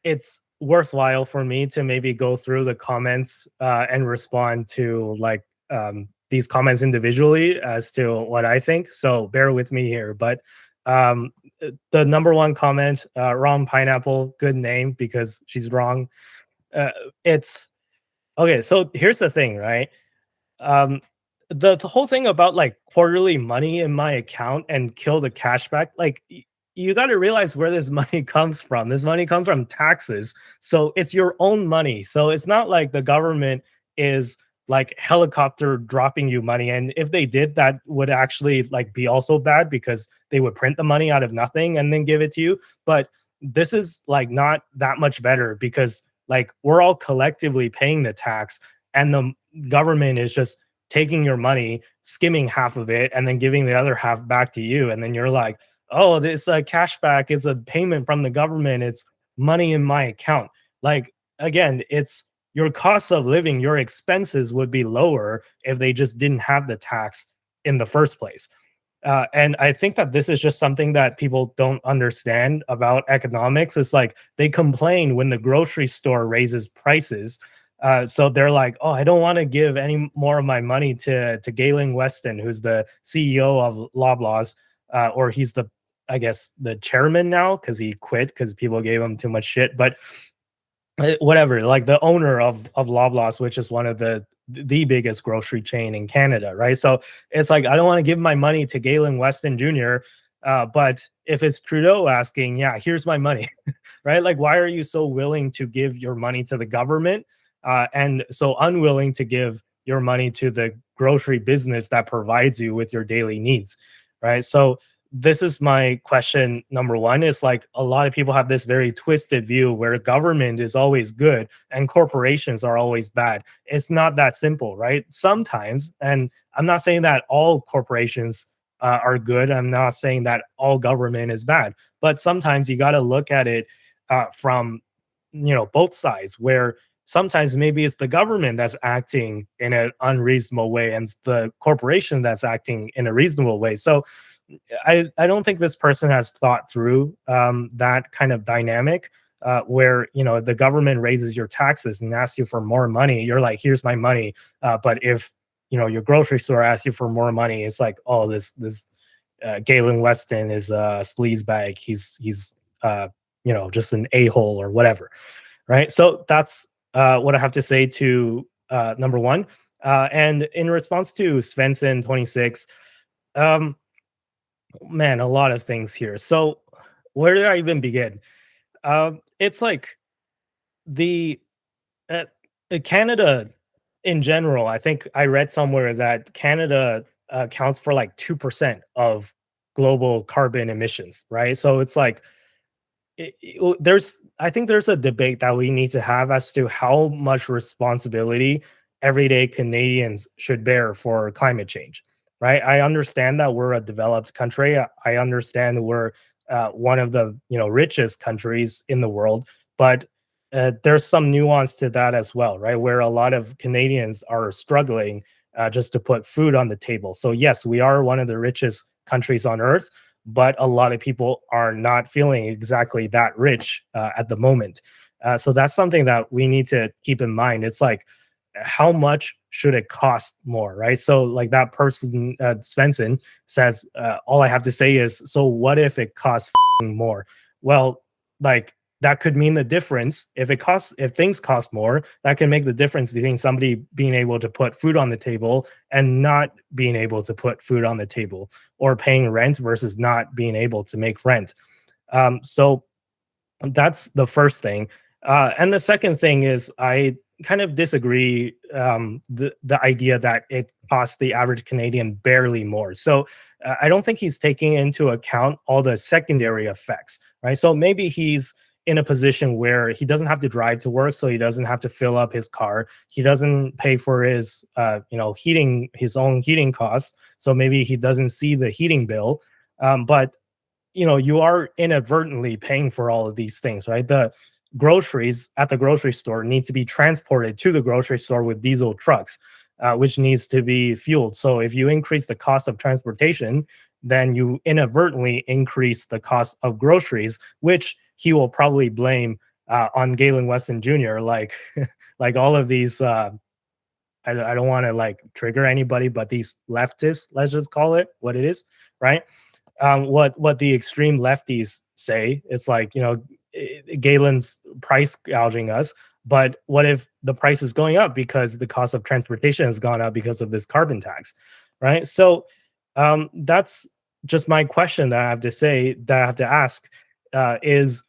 it's worthwhile for me to maybe go through the comments and respond to like these comments individually as to what I think. So bear with me here. But the number one comment, wrong pineapple, good name because she's wrong. It's okay. So here's the thing, right? The whole thing about like quarterly money in my account and kill the cashback, like you got to realize where this money comes from. This money comes from taxes. So it's your own money. So it's not like the government is like helicopter dropping you money. And if they did, that would actually like be also bad because they would print the money out of nothing and then give it to you. But this is like not that much better because like we're all collectively paying the tax and the government is just taking your money, skimming half of it, and then giving the other half back to you. And then you're like, oh, this cashback is a payment from the government. It's money in my account. Like, again, it's your cost of living, your expenses would be lower if they just didn't have the tax in the first place. And I think that this is just something that people don't understand about economics. It's like they complain when the grocery store raises prices. So they're like, oh, I don't want to give any more of my money to Galen Weston, who's the CEO of Loblaws, or he's I guess, the chairman now because he quit because people gave him too much shit. But whatever, like the owner of Loblaws, which is one of the biggest grocery chain in Canada, right? So it's like I don't want to give my money to Galen Weston Jr., but if it's Trudeau asking, yeah, here's my money, right? Like, why are you so willing to give your money to the government and so unwilling to give your money to the grocery business that provides you with your daily needs, right? So this is my question number one. Is like a lot of people have this very twisted view where government is always good and corporations are always bad. It's not that simple, right? Sometimes, and I'm not saying that all corporations are good. I'm not saying that all government is bad, but sometimes you got to look at it from, both sides, where sometimes maybe it's the government that's acting in an unreasonable way and it's the corporation that's acting in a reasonable way. So I don't think this person has thought through that kind of dynamic where, the government raises your taxes and asks you for more money. You're like, here's my money. But if, your grocery store asks you for more money, it's like, oh, this Galen Weston is a sleaze bag. He's just an a-hole or whatever. Right. So that's what I have to say to number one. And in response to Svensson 26, man, a lot of things here. So where do I even begin? It's like the Canada in general. I think I read somewhere that Canada accounts for like 2% of global carbon emissions, right? So it's like I think there's a debate that we need to have as to how much responsibility everyday Canadians should bear for climate change. Right. I understand that we're a developed country. I understand we're one of the richest countries in the world, but there's some nuance to that as well, right? Where a lot of Canadians are struggling just to put food on the table. So yes, we are one of the richest countries on earth, but a lot of people are not feeling exactly that rich at the moment. So that's something that we need to keep in mind. It's like, how much should it cost more, right? So like that person, Svensson, says, all I have to say is, so what if it costs more? Well, like that could mean the difference. If things cost more, that can make the difference between somebody being able to put food on the table and not being able to put food on the table, or paying rent versus not being able to make rent. So That's the first thing. And the second thing is I kind of disagree the idea that it costs the average Canadian barely more. So I don't think he's taking into account all the secondary effects, right? So maybe he's in a position where he doesn't have to drive to work, so he doesn't have to fill up his car. He doesn't pay for his heating, his own heating costs. So maybe he doesn't see the heating bill. But you are inadvertently paying for all of these things, right? The groceries at the grocery store need to be transported to the grocery store with diesel trucks, which needs to be fueled. So if you increase the cost of transportation, then you inadvertently increase the cost of groceries, which he will probably blame on Galen Weston Jr. Like, like all of these. I don't want to like trigger anybody, but these leftists, let's just call it what it is, right? What the extreme lefties say. It's like, Galen's price gouging us, but what if the price is going up because the cost of transportation has gone up because of this carbon tax, right? So that's just my question that I have to say, that I have to ask is,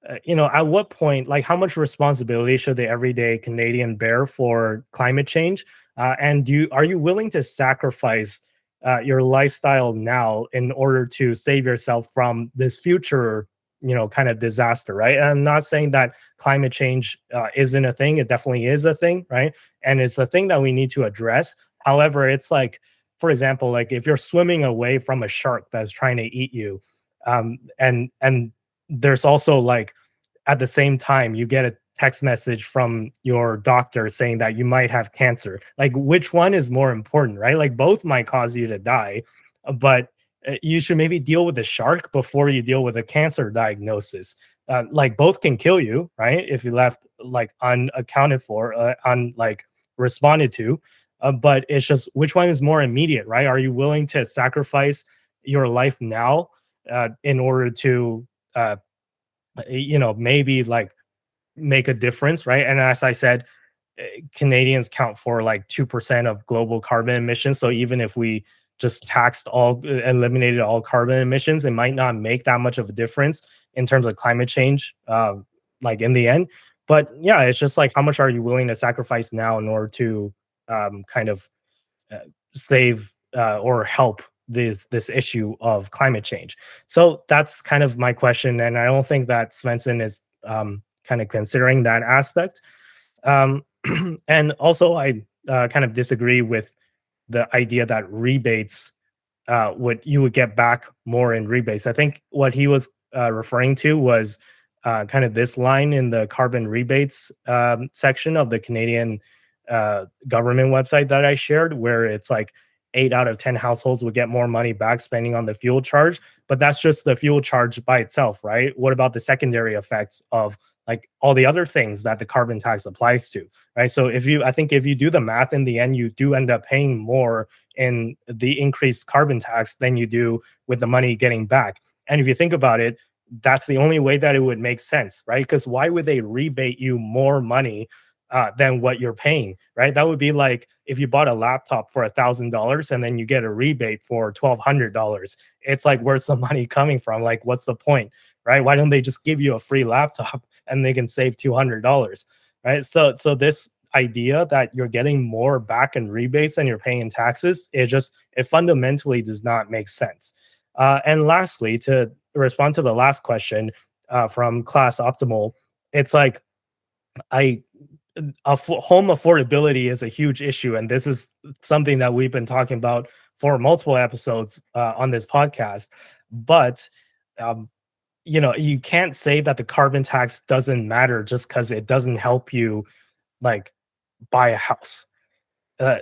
at what point, like, how much responsibility should the everyday Canadian bear for climate change? And are you willing to sacrifice your lifestyle now in order to save yourself from this future, kind of disaster, right? And I'm not saying that climate change isn't a thing. It definitely is a thing, right? And it's a thing that we need to address. However, it's like, for example, like if you're swimming away from a shark that's trying to eat you, and there's also like at the same time you get a text message from your doctor saying that you might have cancer. Like, which one is more important, right? Like, both might cause you to die, but you should maybe deal with the shark before you deal with a cancer diagnosis. Like, both can kill you, right? If you left like unaccounted for, like responded to. But it's just which one is more immediate, right? Are you willing to sacrifice your life now in order to, maybe like make a difference, right? And as I said, Canadians count for like 2% of global carbon emissions. So even if we just eliminated all carbon emissions, it might not make that much of a difference in terms of climate change, like in the end. But yeah, it's just like, how much are you willing to sacrifice now in order to kind of save or help this issue of climate change? So that's kind of my question, and I don't think that Svensson is kind of considering that aspect. And also, I kind of disagree with the idea that rebates you would get back more in rebates. I think what he was referring to was kind of this line in the carbon rebates section of the Canadian government website that I shared, where it's like 8 out of 10 households would get more money back spending on the fuel charge. But that's just the fuel charge by itself, right? What about the secondary effects of like all the other things that the carbon tax applies to, right? So I think if you do the math in the end, you do end up paying more in the increased carbon tax than you do with the money getting back. And if you think about it, that's the only way that it would make sense, right? Because why would they rebate you more money than what you're paying, right? That would be like if you bought a laptop for $1,000 and then you get a rebate for $1,200. It's like, where's the money coming from? Like, what's the point, right? Why don't they just give you a free laptop and they can save $200, right? So this idea that you're getting more back in rebates than you're paying in taxes, it fundamentally does not make sense. And lastly, to respond to the last question from Class Optimal, it's like home affordability is a huge issue, and this is something that we've been talking about for multiple episodes on this podcast. But you can't say that the carbon tax doesn't matter just because it doesn't help you like buy a house.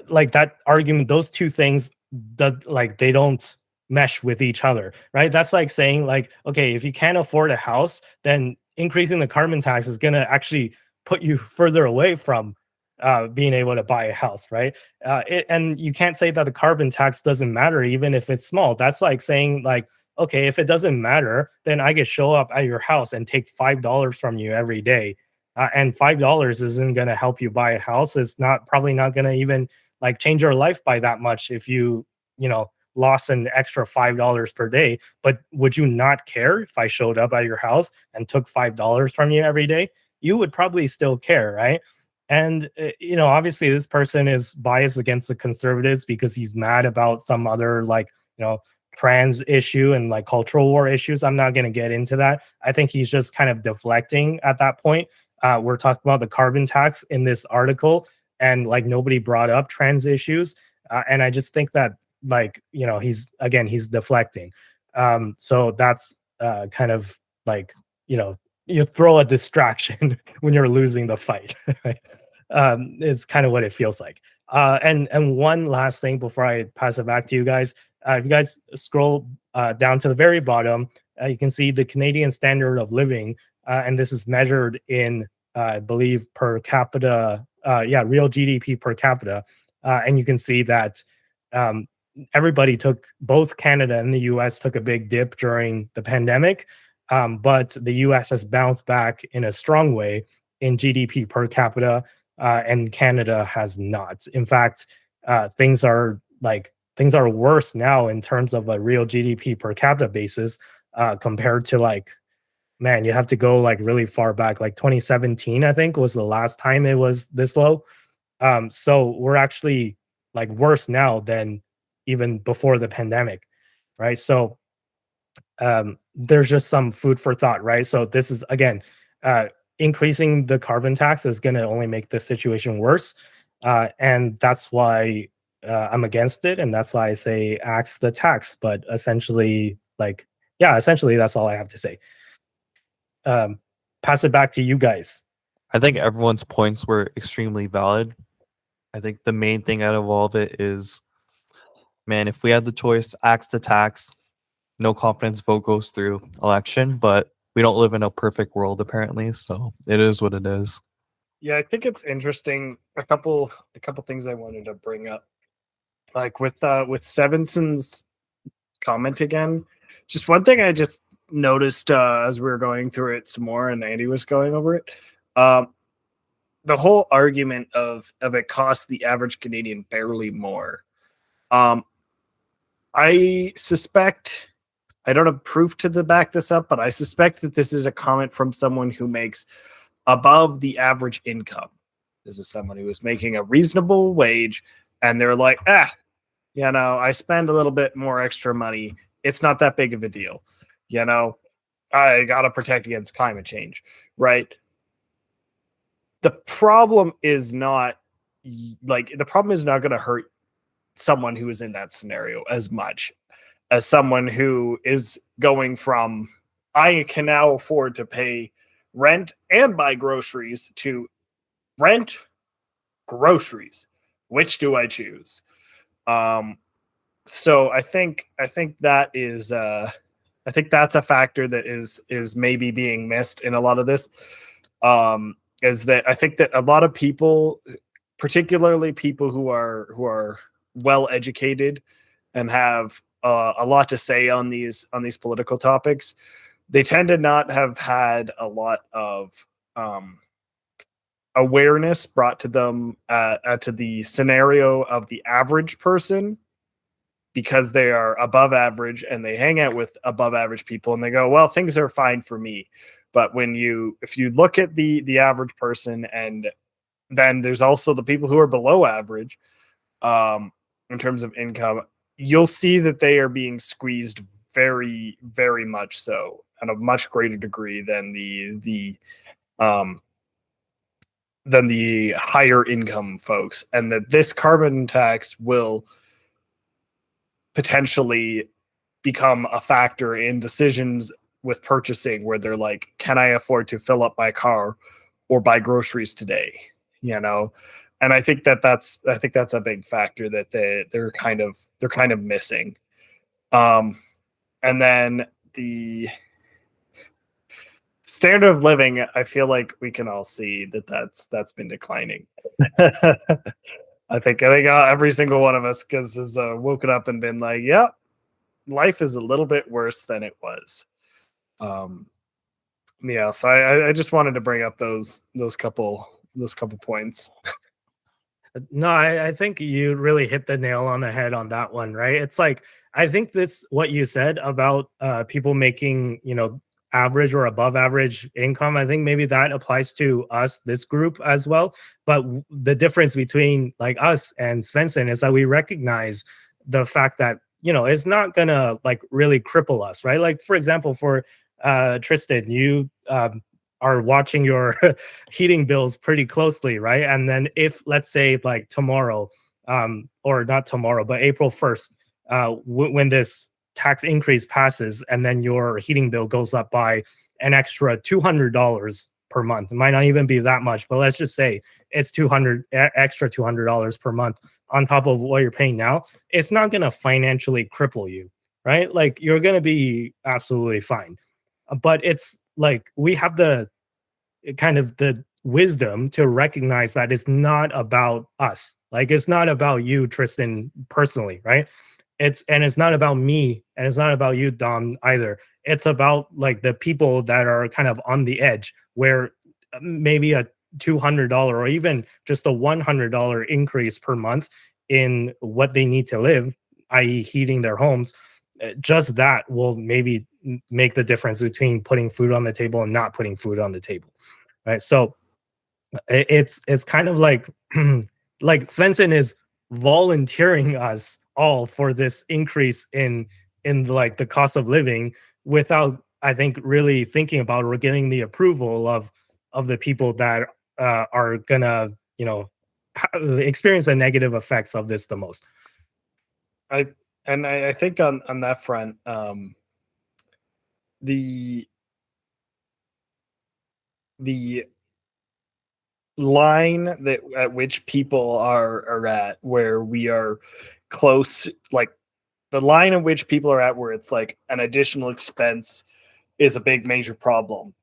Like that argument, those two things, they don't mesh with each other, right? That's like saying like, okay, if you can't afford a house, then increasing the carbon tax is going to actually put you further away from being able to buy a house, right? And you can't say that the carbon tax doesn't matter even if it's small. That's like saying like, okay, if it doesn't matter, then I could show up at your house and take $5 from you every day. And $5 isn't going to help you buy a house. It's probably not going to even like change your life by that much if you lost an extra $5 per day, but would you not care if I showed up at your house and took $5 from you every day? You would probably still care, right? And obviously this person is biased against the conservatives because he's mad about some other trans issue and like cultural war issues. I'm not going to get into that. I think he's just kind of deflecting at that point. We're talking about the carbon tax in this article, and like nobody brought up trans issues. And I just think that he's deflecting. So that's kind of like, you throw a distraction when you're losing the fight. It's kind of what it feels like. And one last thing before I pass it back to you guys. If you guys scroll down to the very bottom, you can see the Canadian standard of living, and this is measured in, I believe, per capita, real GDP per capita. And you can see that both Canada and the US took a big dip during the pandemic, but the US has bounced back in a strong way in GDP per capita, and Canada has not. In fact, things are worse now in terms of a real GDP per capita basis, compared to you have to go really far back, like 2017, I think was the last time it was this low. So we're actually worse now than even before the pandemic, right? So there's just some food for thought, right? So this is, again, increasing the carbon tax is going to only make the situation worse. And that's why I'm against it. And that's why I say axe the tax. But essentially, that's all I have to say. Pass it back to you guys. I think everyone's points were extremely valid. I think the main thing out of all of it is, man, if we had the choice, axe the tax, no confidence vote goes through election, but we don't live in a perfect world apparently, so it is what it is. Yeah, I think it's interesting. A couple things I wanted to bring up, like with Sevenson's comment again. Just one thing I just noticed as we were going through it some more, and Andy was going over it. The whole argument of it costs the average Canadian barely more. I suspect, I don't have proof to back this up, but I suspect that this is a comment from someone who makes above the average income. This is someone who is making a reasonable wage, and they're like, I spend a little bit more extra money. It's not that big of a deal. I got to protect against climate change, right? The problem is not going to hurt someone who is in that scenario as much as someone who is going from, I can now afford to pay rent and buy groceries, to rent, groceries. Which do I choose? So I think that is I think that's a factor that is maybe being missed in a lot of this. Is that I think that a lot of people, particularly people who are well educated and have a lot to say on these political topics, they tend to not have had a lot of awareness brought to them to the scenario of the average person, because they are above average and they hang out with above average people and they go, well, things are fine for me. But if you look at the average person, and then there's also the people who are below average in terms of income, you'll see that they are being squeezed very, very much so, at a much greater degree than the higher income folks, and that this carbon tax will potentially become a factor in decisions with purchasing, where they're like, can I afford to fill up my car or buy groceries today? And I think that's a big factor that they're kind of missing. And then the standard of living, I feel like we can all see that's been declining. I think every single one of us has woken up and been like, yep, life is a little bit worse than it was. So I just wanted to bring up those couple points. No, I think you really hit the nail on the head on that one, right? It's like I think this what you said about people making, average or above average income. I think maybe that applies to us, this group as well. But the difference between like us and Svensson is that we recognize the fact that it's not gonna like really cripple us, right? Like for example, for Tristan, you are watching your heating bills pretty closely, right? And then if let's say like tomorrow, or not tomorrow, but April 1st, when this tax increase passes, and then your heating bill goes up by an extra $200 per month. It might not even be that much, but let's just say it's extra $200 per month on top of what you're paying now. It's not going to financially cripple you, right? Like you're going to be absolutely fine. But it's like we have the kind of the wisdom to recognize that it's not about us. Like it's not about you, Tristan, personally, right? It's not about me, and it's not about you, Dom, either. It's about like the people that are kind of on the edge, where maybe a $200 or even just a $100 increase per month in what they need to live, i.e., heating their homes, just that will maybe make the difference between putting food on the table and not putting food on the table, right? So it's kind of like like Svensson is volunteering us all for this increase in like the cost of living without, I think, really thinking about or getting the approval of the people that are gonna experience the negative effects of this the most. I think on that front, the line that at which people are at where we are close, like the line at which people are at where it's like an additional expense is a big major problem.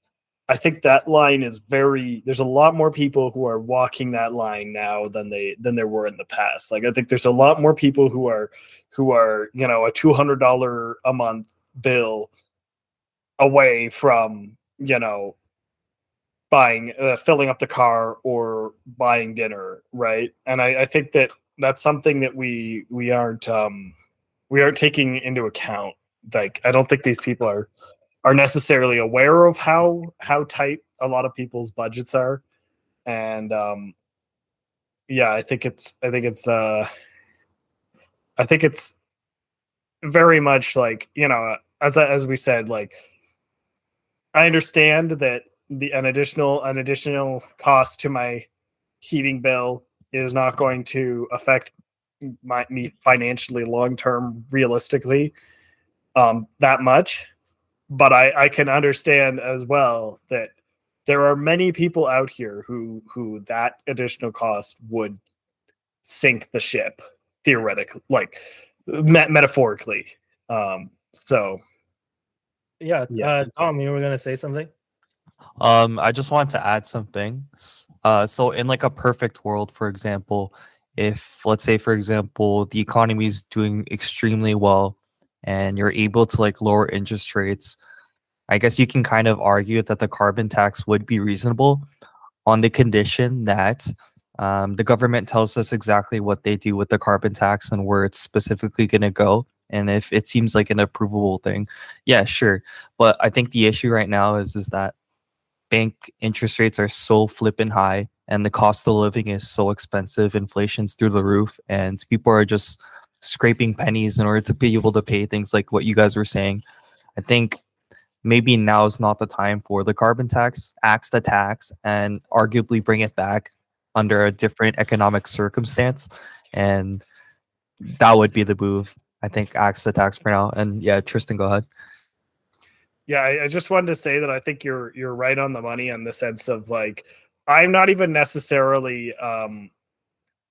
I think that line is there's a lot more people who are walking that line now than there were in the past. Like I think there's a lot more people who are a $200 a month bill away from buying filling up the car or buying dinner, right? And I think that's something that we aren't taking into account. Like I don't think these people are necessarily aware of how tight a lot of people's budgets are. And yeah, I think it's very much like, as we said, like I understand that an additional cost to my heating bill is not going to affect me financially long term, realistically, that much. But I can understand as well that there are many people out here who that additional cost would sink the ship, theoretically, like metaphorically. So Yeah, yeah. Tom, you were gonna say something? I just wanted to add something. So in like a perfect world, for example, if let's say, for example, the economy is doing extremely well and you're able to like lower interest rates, I guess you can kind of argue that the carbon tax would be reasonable on the condition that the government tells us exactly what they do with the carbon tax and where it's specifically going to go. And if it seems like an approvable thing, yeah, sure. But I think the issue right now is that bank interest rates are so flippin' high and the cost of living is so expensive. Inflation's through the roof, and people are just scraping pennies in order to be able to pay things like what you guys were saying. I think maybe now is not the time for the carbon tax, axe the tax, and arguably bring it back under a different economic circumstance. And that would be the move. I think axe the tax for now. And yeah, Tristan, go ahead. Yeah, I just wanted to say that I think you're right on the money in the sense of like I'm not even necessarily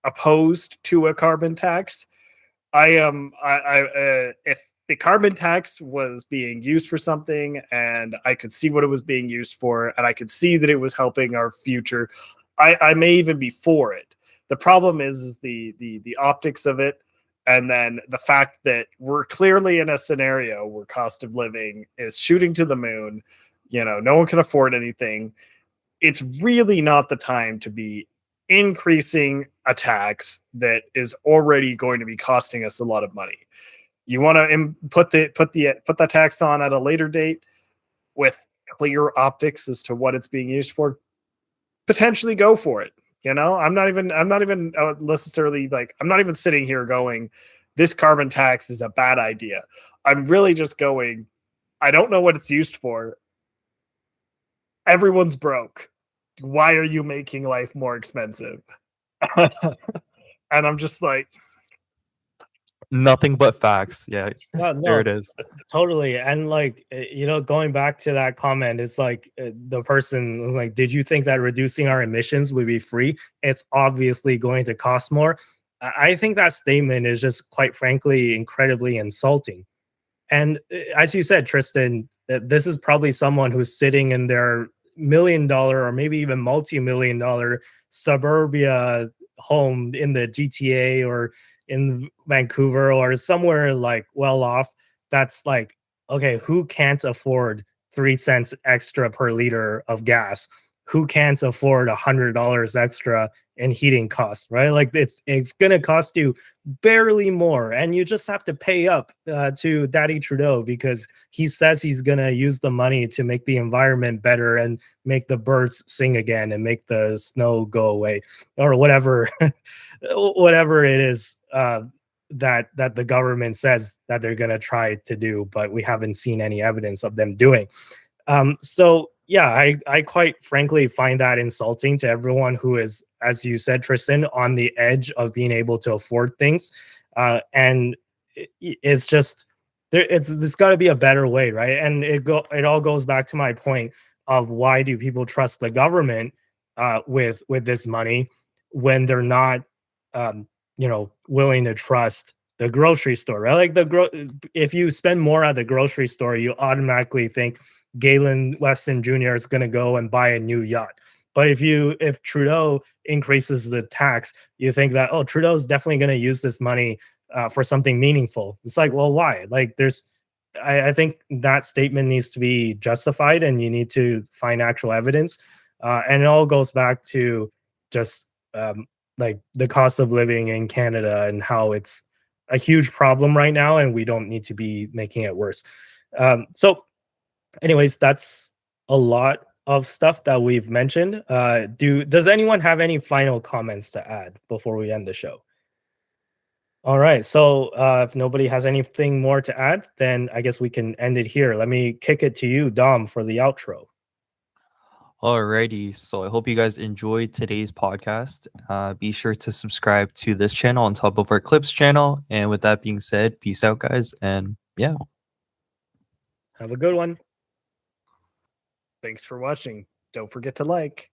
opposed to a carbon tax. If the carbon tax was being used for something and I could see what it was being used for and I could see that it was helping our future, I may even be for it. The problem is the optics of it, and then the fact that we're clearly in a scenario where cost of living is shooting to the moon. No one can afford anything. It's really not the time to be increasing a tax that is already going to be costing us a lot of money. You want to put the tax on at a later date with clear optics as to what it's being used for, potentially go for it. You know, I'm not even necessarily like, I'm not even sitting here going, this carbon tax is a bad idea. I'm really just going, I don't know what it's used for. Everyone's broke. Why are you making life more expensive? And I'm just like, Nothing but facts. Yeah, No, there no, it is. totally. And like, going back to that comment, it's like the person was like, did you think that reducing our emissions would be free? It's obviously going to cost more. I think that statement is just, quite frankly, incredibly insulting. And as you said, Tristan, this is probably someone who's sitting in their $1 million or maybe even multi-million-dollar suburbia home in the GTA or in Vancouver or somewhere like well off. That's like, okay, who can't afford 3 cents extra per liter of gas? Who can't afford $100 extra in heating costs, right? Like it's gonna cost you barely more, and you just have to pay up to Daddy Trudeau because he says he's gonna use the money to make the environment better and make the birds sing again and make the snow go away or whatever, whatever it is that the government says that they're gonna try to do, but we haven't seen any evidence of them doing. So yeah, I quite frankly find that insulting to everyone who is, as you said, Tristan, on the edge of being able to afford things. And it's just there's got to be a better way, right? And it all goes back to my point of, why do people trust the government with this money when they're not willing to trust the grocery store, right? Like if you spend more at the grocery store, you automatically think Galen Weston Jr. is going to go and buy a new yacht. But if Trudeau increases the tax, you think that, oh, Trudeau's definitely going to use this money for something meaningful. It's like, well, why? Like I think that statement needs to be justified, and you need to find actual evidence. And it all goes back to just like the cost of living in Canada and how it's a huge problem right now, and we don't need to be making it worse. So anyways, that's a lot of stuff that we've mentioned. Does anyone have any final comments to add before we end the show? All right, so if nobody has anything more to add, then I guess we can end it here. Let me kick it to you, Dom, for the outro. Alrighty, so I hope you guys enjoyed today's podcast. Be sure to subscribe to this channel on top of our Clips channel. And with that being said, peace out, guys. And yeah. Have a good one. thanks for watching. Don't forget to like.